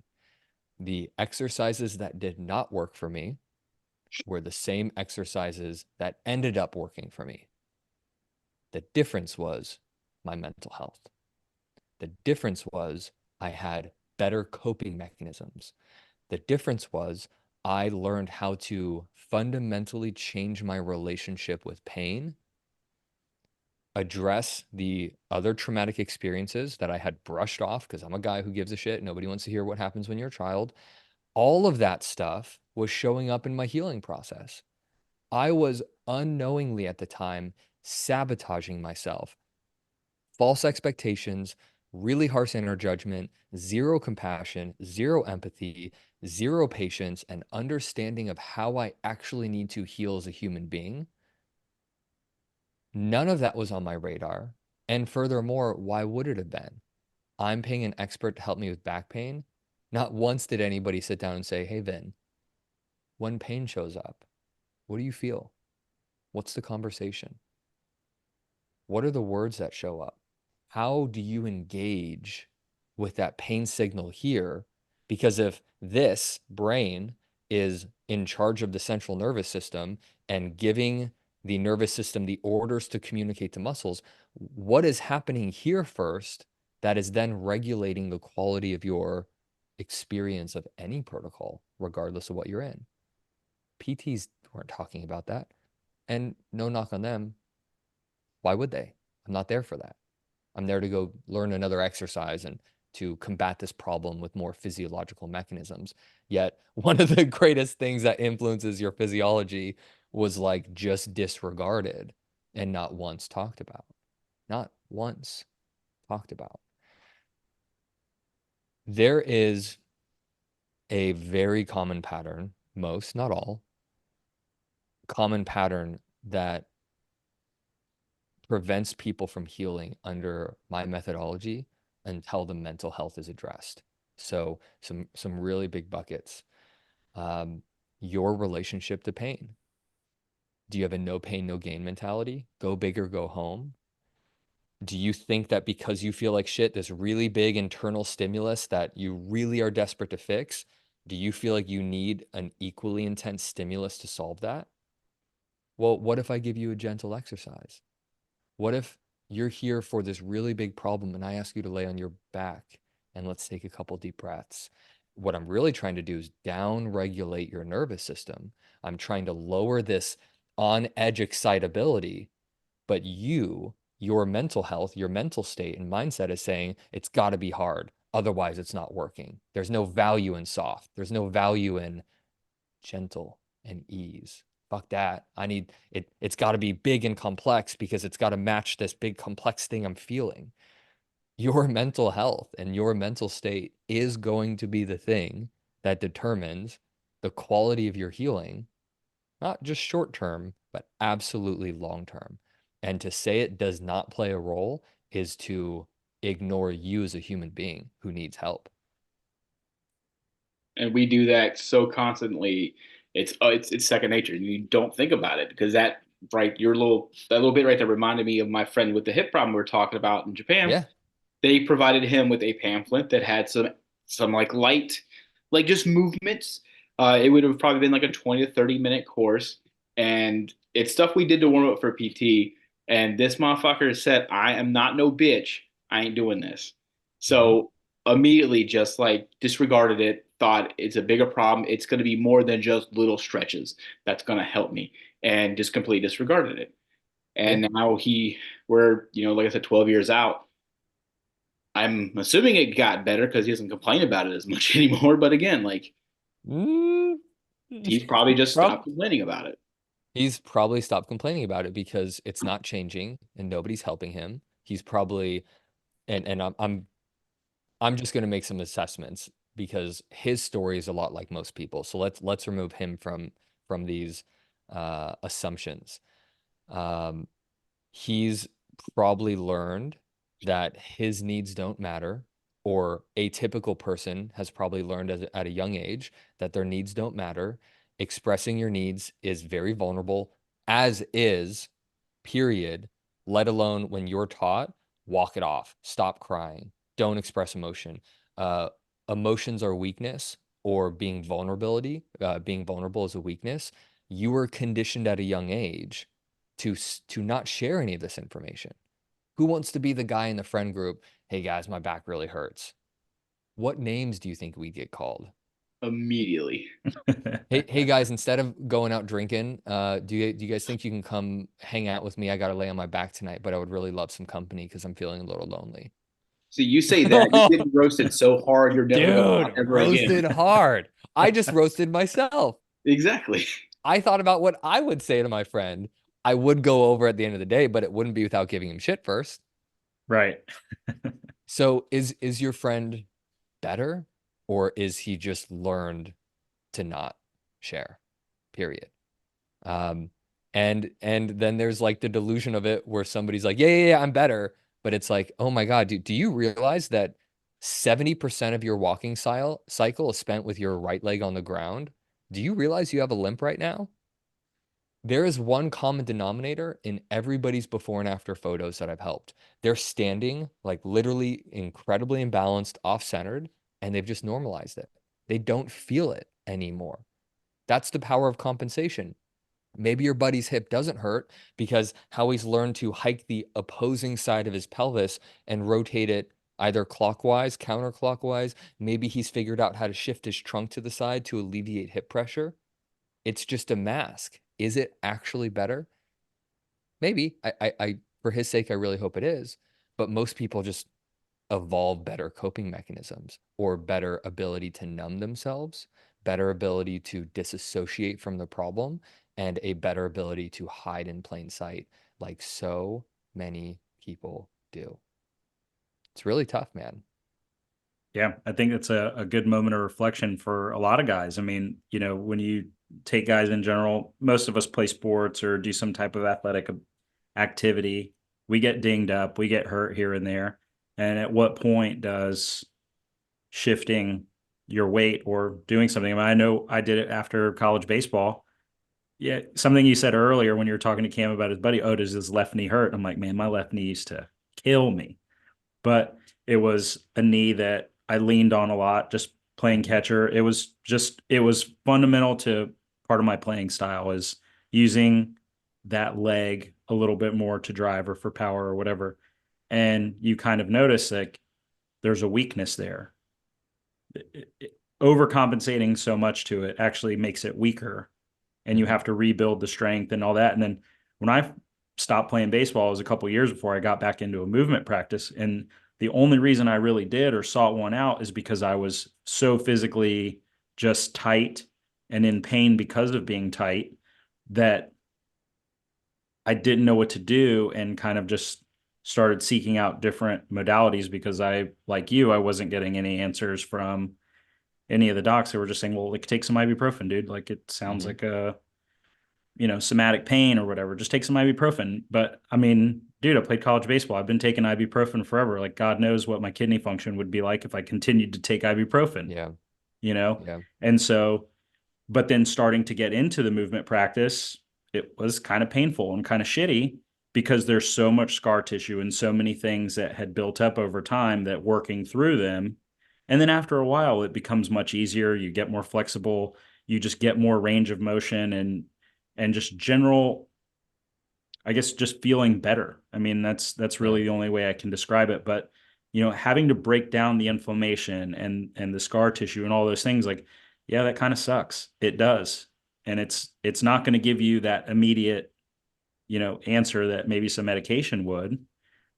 The exercises that did not work for me were the same exercises that ended up working for me. The difference was my mental health. The difference was I had better coping mechanisms. The difference was I learned how to fundamentally change my relationship with pain, address the other traumatic experiences that I had brushed off because I'm a guy who gives a shit. Nobody wants to hear what happens when you're a child. All of that stuff was showing up in my healing process. I was unknowingly at the time sabotaging myself. False expectations, really harsh inner judgment, zero compassion, zero empathy, zero patience, and understanding of how I actually need to heal as a human being. None of that was on my radar. And furthermore, why would it have been? I'm paying an expert to help me with back pain. Not once did anybody sit down and say, hey, Vin, when pain shows up, what do you feel? What's the conversation? What are the words that show up? How do you engage with that pain signal here? Because if this brain is in charge of the central nervous system and giving the nervous system the orders to communicate to muscles, what is happening here first that is then regulating the quality of your experience of any protocol, regardless of what you're in? PTs weren't talking about that. And no knock on them. Why would they? I'm not there for that. I'm there to go learn another exercise and to combat this problem with more physiological mechanisms. Yet one of the greatest things that influences your physiology was like just disregarded and not once talked about. Not once talked about. There is a very common pattern, most, not all, common pattern that prevents people from healing under my methodology until the mental health is addressed. So some really big buckets. Your relationship to pain. Do you have a no pain, no gain mentality? Go big or go home? Do you think that because you feel like shit, this really big internal stimulus that you really are desperate to fix, do you feel like you need an equally intense stimulus to solve that? Well, what if I give you a gentle exercise? What if you're here for this really big problem and I ask you to lay on your back and let's take a couple deep breaths? What I'm really trying to do is down regulate your nervous system. I'm trying to lower this on edge excitability, but your mental health, your mental state and mindset is saying it's got to be hard. Otherwise, it's not working. There's no value in soft. There's no value in gentle and ease. Fuck that. I need it. It's got to be big and complex because it's got to match this big complex thing I'm feeling. Your mental health and your mental state is going to be the thing that determines the quality of your healing, not just short term, but absolutely long term. And to say it does not play a role is to ignore you as a human being who needs help. And we do that so constantly. It's second nature. You don't think about it because that right, that little bit right there reminded me of my friend with the hip problem we were talking about in Japan. Yeah. They provided him with a pamphlet that had some like light, like just movements. It would have probably been like a 20 to 30 minute course, and it's stuff we did to warm up for PT. And this motherfucker said, "I am not no bitch. I ain't doing this." So immediately just like disregarded it, thought it's a bigger problem. It's going to be more than just little stretches that's going to help me, and just completely disregarded it. Yeah. And now we're, like I said, 12 years out. I'm assuming it got better because he doesn't complain about it as much anymore. But again, like Mm, he's probably just prob- stopped complaining about it. He's probably stopped complaining about it because it's not changing and nobody's helping him. He's probably and I'm just going to make some assessments because his story is a lot like most people. So let's remove him from these assumptions. Um, he's probably learned that his needs don't matter, or a typical person has probably learned at a young age that their needs don't matter. Expressing your needs is very vulnerable, as is, period, let alone when you're taught walk it off, stop crying, don't express emotion. Emotions are weakness, or being vulnerable is a weakness. You were conditioned at a young age to not share any of this information. Who wants to be the guy in the friend group? Hey guys, my back really hurts. What names do you think we get called? Immediately. Hey guys, instead of going out drinking, do you guys think you can come hang out with me? I got to lay on my back tonight, but I would really love some company because I'm feeling a little lonely. So you say that you're getting roasted so hard, you're never going to Dude, talk ever again. roasted hard. I just roasted myself. Exactly. I thought about what I would say to my friend. I would go over at the end of the day, but it wouldn't be without giving him shit first. Right. So is your friend better, or is he just learned to not share? Period. And then there's like the delusion of it where somebody's like, yeah, I'm better. But it's like, oh my God, do you realize that 70% of your walking cycle is spent with your right leg on the ground? Do you realize you have a limp right now? There is one common denominator in everybody's before and after photos that I've helped. They're standing like literally incredibly imbalanced, off-centered, and they've just normalized it. They don't feel it anymore. That's the power of compensation. Maybe your buddy's hip doesn't hurt because how he's learned to hike the opposing side of his pelvis and rotate it either clockwise, counterclockwise. Maybe he's figured out how to shift his trunk to the side to alleviate hip pressure. It's just a mask. Is it actually better? Maybe. For his sake, I really hope it is. But most people just evolve better coping mechanisms, or better ability to numb themselves, better ability to disassociate from the problem, and a better ability to hide in plain sight, like so many people do. It's really tough, man. Yeah, I think it's a good moment of reflection for a lot of guys. I mean, when you take guys in general, most of us play sports or do some type of athletic activity. We get dinged up, we get hurt here and there. And at what point does shifting your weight or doing something? I mean, I know I did it after college baseball. Yeah, something you said earlier when you were talking to Cam about his buddy, oh, does his left knee hurt? I'm like, man, my left knee used to kill me. But it was a knee that I leaned on a lot, just playing catcher. It was fundamental to part of my playing style is using that leg a little bit more to drive or for power or whatever. And you kind of notice like there's a weakness there. Overcompensating so much to it actually makes it weaker, and you have to rebuild the strength and all that. And then when I stopped playing baseball, it was a couple of years before I got back into a movement practice. And the only reason I really did or sought one out is because I was so physically just tight and in pain because of being tight that I didn't know what to do, and kind of just started seeking out different modalities because like you, I wasn't getting any answers from any of the docs. They were just saying, well, like, take some ibuprofen, dude. Like, it sounds like a somatic pain or whatever. Just take some ibuprofen. But I mean, dude, I played college baseball. I've been taking ibuprofen forever. Like, God knows what my kidney function would be like if I continued to take ibuprofen. Yeah. Yeah. And so, but then starting to get into the movement practice, it was kind of painful and kind of shitty because there's so much scar tissue and so many things that had built up over time that working through them. And then after a while, it becomes much easier. You get more flexible. You just get more range of motion and just general, I guess, just feeling better. I mean, that's really the only way I can describe it. But having to break down the inflammation and the scar tissue and all those things, like, yeah, that kind of sucks. It does. And it's not going to give you that immediate, answer that maybe some medication would,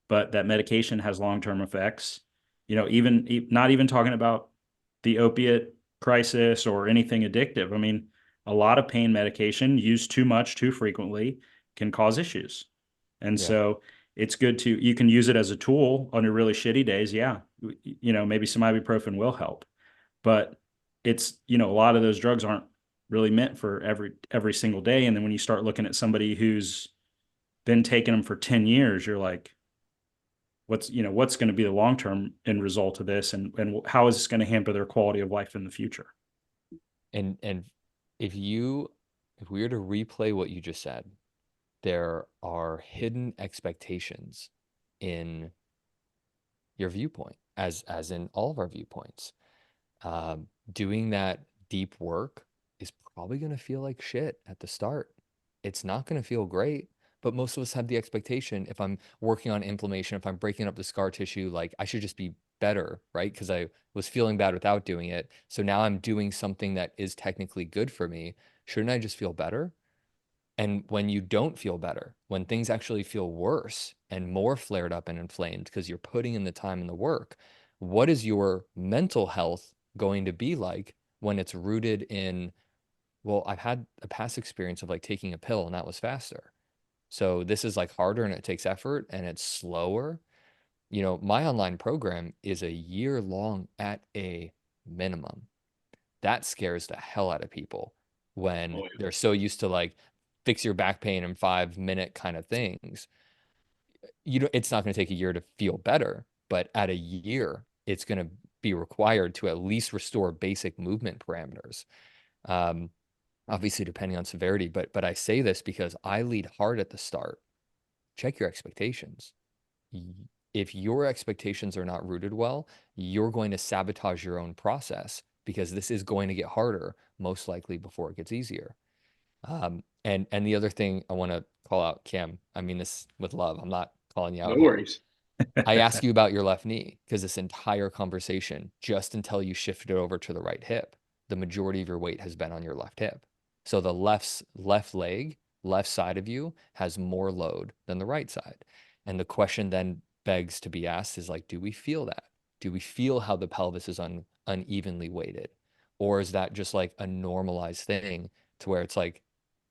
but that medication has long-term effects. Even not even talking about the opiate crisis or anything addictive. I mean, a lot of pain medication used too much, too frequently can cause issues. And so it's good you can use it as a tool on your really shitty days. Yeah. Maybe some ibuprofen will help, but it's, a lot of those drugs aren't really meant for every single day. And then when you start looking at somebody who's been taking them for 10 years, you're like, what's going to be the long-term end result of this, and how is this going to hamper their quality of life in the future? And if we were to replay what you just said, there are hidden expectations in your viewpoint, as in all of our viewpoints. Doing that deep work is probably going to feel like shit at the start. It's not going to feel great, but most of us have the expectation, if I'm working on inflammation, if I'm breaking up the scar tissue, like I should just be better, right? Because I was feeling bad without doing it. So now I'm doing something that is technically good for me. Shouldn't I just feel better? And when you don't feel better, when things actually feel worse and more flared up and inflamed because you're putting in the time and the work, what is your mental health going to be like when it's rooted in, well, I've had a past experience of like taking a pill and that was faster. So this is like harder and it takes effort and it's slower. You know, my online program is a year long at a minimum. That scares the hell out of people when Oh, yeah. they're so used to like fix your back pain in 5 minute kind of things. You know, it's not going to take a year to feel better, but at a year, it's going to be required to at least restore basic movement parameters. Um, Obviously, depending on severity, but I say this because I lead hard at the start. Check your expectations. If your expectations are not rooted well, you're going to sabotage your own process because this is going to get harder, most likely before it gets easier. And the other thing I want to call out, Cam, I mean this with love. I'm not calling you No out here. worries. I ask you about your left knee because this entire conversation, just until you shifted over to the right hip, the majority of your weight has been on your left hip. So the left leg, left side of you has more load than the right side. And the question then begs to be asked is like, do we feel that? Do we feel how the pelvis is unevenly weighted? Or is that just like a normalized thing to where it's like,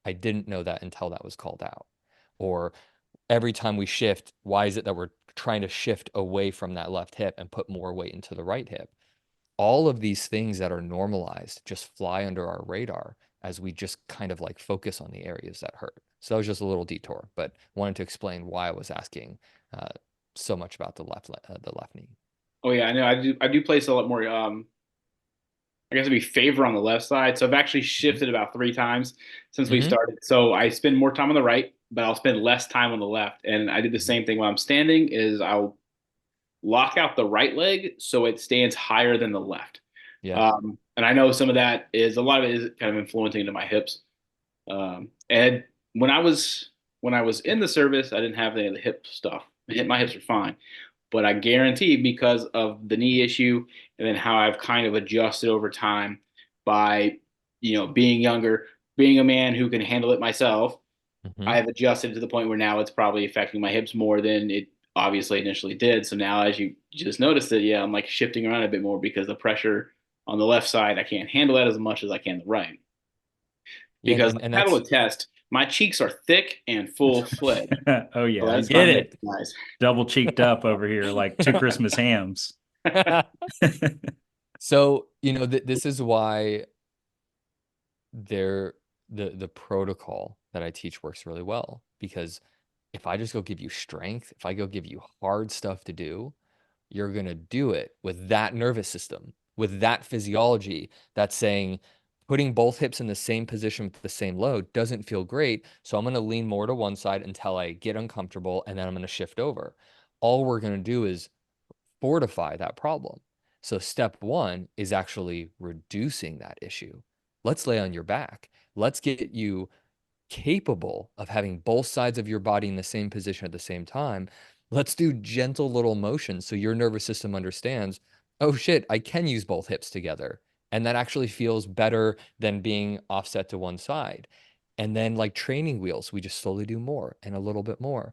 I didn't know that until that was called out? Or every time we shift, why is it that we're trying to shift away from that left hip and put more weight into the right hip? All of these things that are normalized just fly under our radar as we just kind of like focus on the areas that hurt. So that was just a little detour, but wanted to explain why I was asking uh, so much about the left knee. Oh yeah, I know. I do place a lot more. I guess it'd be favor on the left side. So I've actually shifted about 3 times since we Mm-hmm. started. So I spend more time on the right, but I'll spend less time on the left. And I did the same thing when I'm standing. Is I'll lock out the right leg so it stands higher than the left. Yeah. And I know some of that is a lot of it is kind of influencing into my hips. And when I was in the service, I didn't have any of the hip stuff. My hips are fine, but I guarantee because of the knee issue and then how I've kind of adjusted over time by, being younger, being a man who can handle it myself, Mm-hmm. I have adjusted to the point where now it's probably affecting my hips more than it obviously initially did. So now, as you just noticed it, yeah, I'm like shifting around a bit more because the pressure on the left side, I can't handle that as much as I can the right. Yeah. Because And I paddle a that's, test, my cheeks are thick and full fledged. Oh So yeah, I that's get not good, it. guys. Double cheeked up over here like two Christmas hams. so, you know, this is why there the protocol that I teach works really well, because if I just go give you strength, if I go give you hard stuff to do, you're going to do it with that nervous system, with that physiology that's saying putting both hips in the same position with the same load doesn't feel great. So I'm going to lean more to one side until I get uncomfortable and then I'm going to shift over. All we're going to do is fortify that problem. So step one is actually reducing that issue. Let's lay on your back. Let's get you capable of having both sides of your body in the same position at the same time. Let's do gentle little motions so your nervous system understands, oh shit, I can use both hips together. And that actually feels better than being offset to one side. And then, like training wheels, we just slowly do more and a little bit more.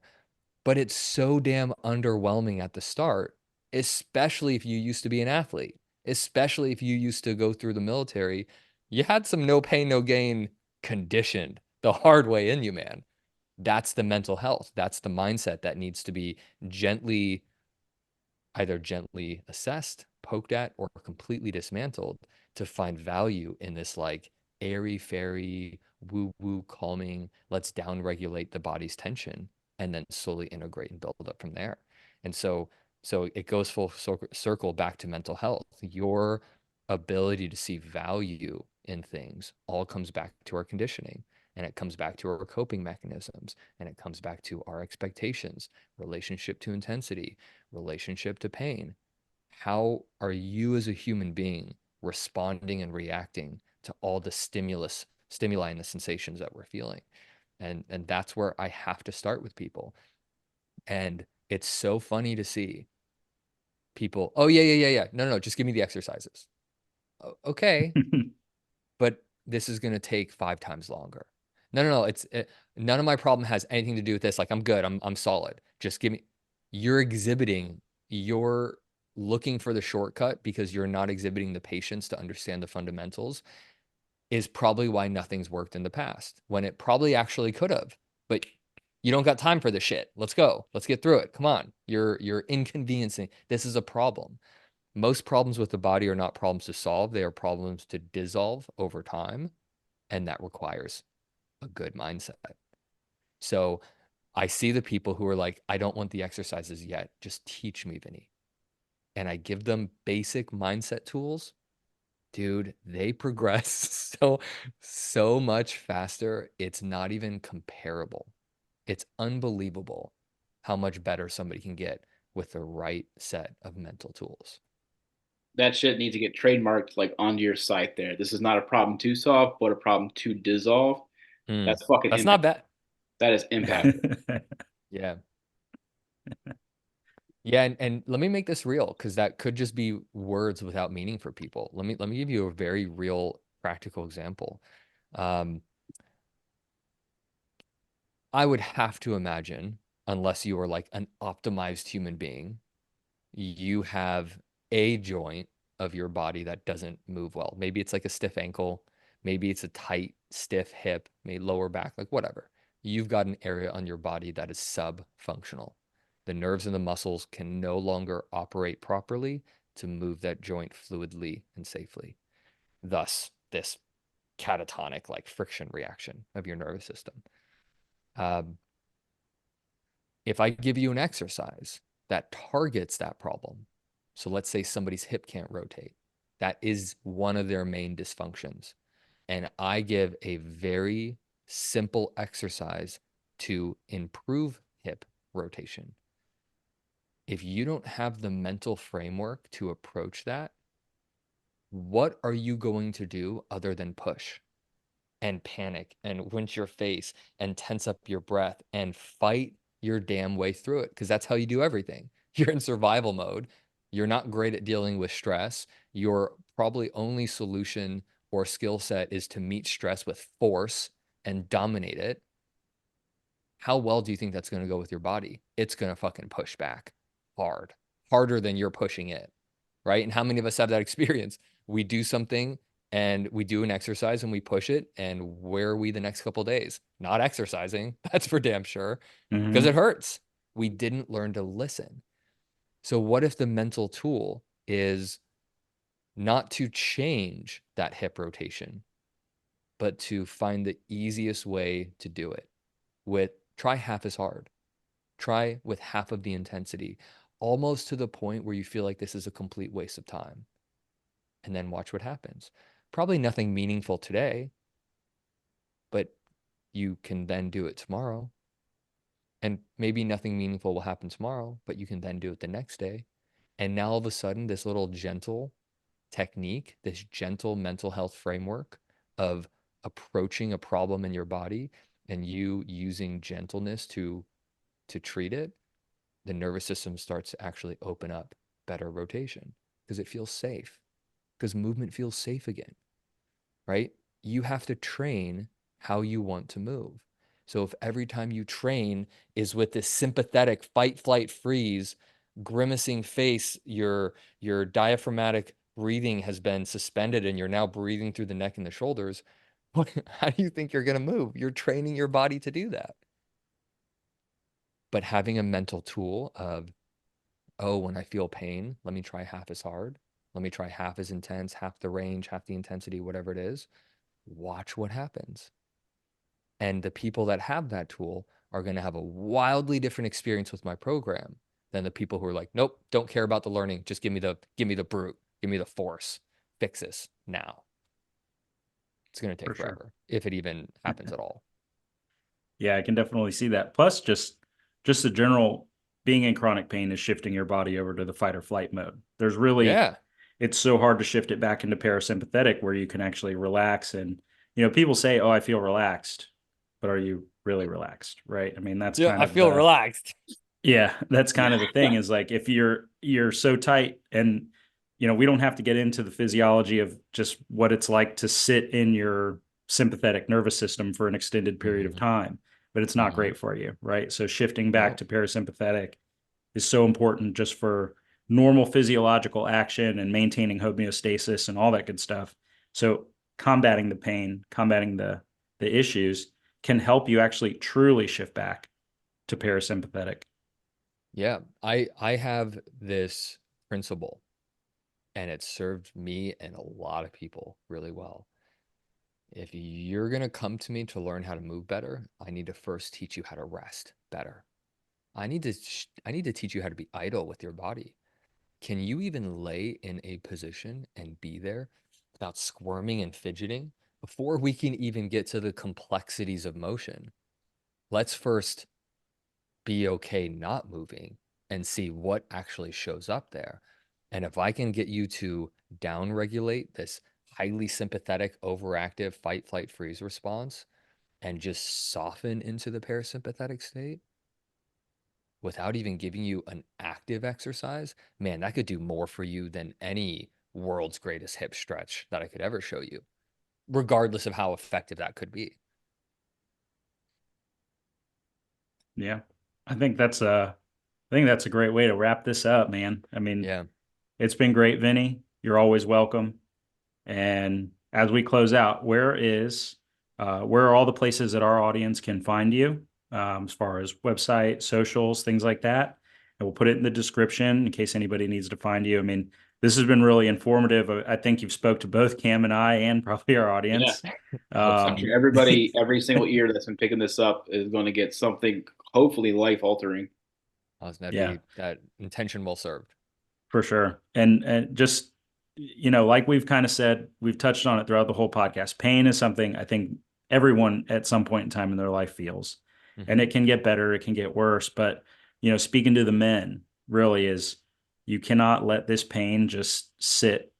But it's so damn underwhelming at the start, especially if you used to be an athlete, especially if you used to go through the military. You had some no pain, no gain conditioned the hard way in you, man. That's the mental health. That's the mindset that needs to be gently, either gently assessed, poked at, or completely dismantled to find value in this like airy fairy, woo woo calming, let's down regulate the body's tension and then slowly integrate and build up from there. And so it goes full circle back to mental health. Your ability to see value in things all comes back to our conditioning. And it comes back to our coping mechanisms, and it comes back to our expectations, relationship to intensity, relationship to pain. How are you as a human being responding and reacting to all the stimuli and the sensations that we're feeling? And that's where I have to start with people. And it's so funny to see people, oh yeah. No, just give me the exercises. Okay, but this is going to take 5 times longer. No. None of my problem has anything to do with this. Like, I'm good. I'm solid. Just give me. You're exhibiting. You're looking for the shortcut because you're not exhibiting the patience to understand the fundamentals. Is probably why nothing's worked in the past when it probably actually could have. But you don't got time for this shit. Let's go. Let's get through it. Come on. You're inconveniencing. This is a problem. Most problems with the body are not problems to solve. They are problems to dissolve over time. And that requires a good mindset. So I see the people who are like, I don't want the exercises yet. Just teach me, Vinny. And I give them basic mindset tools. Dude, they progress so much faster. It's not even comparable. It's unbelievable how much better somebody can get with the right set of mental tools. That shit needs to get trademarked like onto your site there. This is not a problem to solve, but a problem to dissolve. That's fucking That's not impact. bad. That is impact. Yeah. Yeah, and let me make this real because that could just be words without meaning for people. Let me give you a very real practical example. Um, I would have to imagine, unless you are like an optimized human being, you have a joint of your body that doesn't move well. Maybe it's like a stiff ankle, maybe it's a tight, stiff hip, maybe lower back, like whatever. You've got an area on your body that is sub-functional. The nerves and the muscles can no longer operate properly to move that joint fluidly and safely. Thus, this catatonic, like friction reaction of your nervous system. Um, if I give you an exercise that targets that problem, so let's say somebody's hip can't rotate, that is one of their main dysfunctions. And I give a very simple exercise to improve hip rotation. If you don't have the mental framework to approach that, what are you going to do other than push and panic and winch your face and tense up your breath and fight your damn way through it? Because that's how you do everything. You're in survival mode. You're not great at dealing with stress. Your probably only solution or skill set is to meet stress with force and dominate it. How well do you think that's going to go with your body? It's going to fucking push back hard, harder than you're pushing it, right? And how many of us have that experience? We do something and we do an exercise and we push it, and where are we the next couple of days? Not exercising, that's for damn sure, because it hurts. We didn't learn to listen. So what if the mental tool is not to change that hip rotation, but to find the easiest way to do it with try half as hard, try with half of the intensity, almost to the point where you feel like this is a complete waste of time. And then watch what happens. Probably nothing meaningful today, but you can then do it tomorrow. And maybe nothing meaningful will happen tomorrow, but you can then do it the next day. And now all of a sudden, this little gentle technique, this gentle mental health framework of approaching a problem in your body and you using gentleness to treat it, the nervous system starts to actually open up better rotation because it feels safe, because movement feels safe again, right? You have to train how you want to move. So if every time you train is with this sympathetic fight, flight, freeze, grimacing face, your diaphragmatic breathing has been suspended and you're now breathing through the neck and the shoulders, how do you think you're going to move? You're training your body to do that. But having a mental tool of, oh, when I feel pain, let me try half as hard. Let me try half as intense, half the range, half the intensity, whatever it is. Watch what happens. And the people that have that tool are going to have a wildly different experience with my program than the people who are like, nope, don't care about the learning. Just give me the brute, give me the force, fix this now. It's going to take For sure. forever if it even happens at all. Yeah, I can definitely see that. Plus, just the general being in chronic pain is shifting your body over to the fight or flight mode. There's really, Yeah. it's so hard to shift it back into parasympathetic where you can actually relax. And, people say, oh, I feel relaxed, but are you really relaxed? Right. I mean, that's Yeah, kind I of feel relaxed. yeah, that's kind of the thing is like if you're so tight and, we don't have to get into the physiology of just what it's like to sit in your sympathetic nervous system for an extended period of Mm-hmm. time, but it's not Mm-hmm. great for you, right? So shifting back No. to parasympathetic is so important just for normal physiological action and maintaining homeostasis and all that good stuff. So combating the pain, combating the issues can help you actually truly shift back to parasympathetic. Yeah, I have this principle, and it served me and a lot of people really well. If you're going to come to me to learn how to move better, I need to first teach you how to rest better. I need to teach you how to be idle with your body. Can you even lay in a position and be there without squirming and fidgeting? Before we can even get to the complexities of motion, let's first be okay not moving and see what actually shows up there. And if I can get you to down regulate this highly sympathetic, overactive fight, flight, freeze response and just soften into the parasympathetic state without even giving you an active exercise, man, that could do more for you than any world's greatest hip stretch that I could ever show you, regardless of how effective that could be. Yeah. I think that's a great way to wrap this up, man. I mean, Yeah. it's been great, Vinny. You're always welcome. And as we close out, where are all the places that our audience can find you, as far as website, socials, things like that? And we'll put it in the description in case anybody needs to find you. I mean, this has been really informative. I think you've spoke to both Cam and I and probably our Yeah. audience. Hope so. I'm sure everybody, every single ear that's been picking this up is going to get something hopefully life altering. Yeah. That intention well served. For sure. And just, like we've kind of said, we've touched on it throughout the whole podcast. Pain is something I think everyone at some point in time in their life feels. And Mm-hmm. it can get better, it can get worse. But, speaking to the men really is you cannot let this pain just sit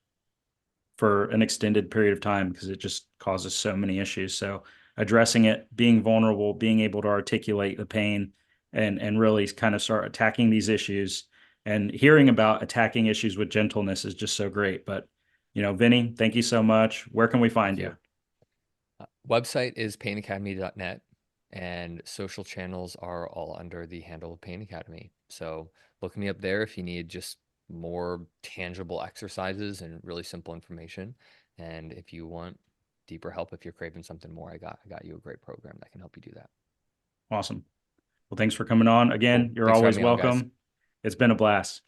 for an extended period of time because it just causes so many issues. So addressing it, being vulnerable, being able to articulate the pain and really kind of start attacking these issues and hearing about attacking issues with gentleness is just so great. But, Vinny, thank you so much. Where can we find you? Website is painacademy.net and social channels are all under the handle of Pain Academy. So look me up there if you need just more tangible exercises and really simple information. And if you want deeper help, if you're craving something more, I got you a great program that can help you do that. Awesome. Well, thanks for coming on. Again, Cool. you're Thanks for always having me on, guys. welcome. It's been a blast.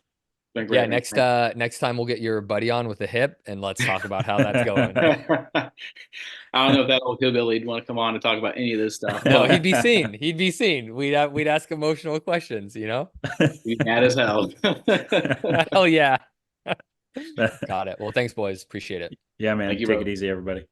Been Yeah, great. next time we'll get your buddy on with the hip and let's talk about how that's going. I don't know if that old hillbilly would want to come on and talk about any of this stuff, No, but he'd be seen. He'd be seen. We'd ask emotional questions, he's mad as hell. Hell yeah. Got it. Well, thanks, boys. Appreciate it. Yeah, man. Thank you, Take brother. it easy, everybody.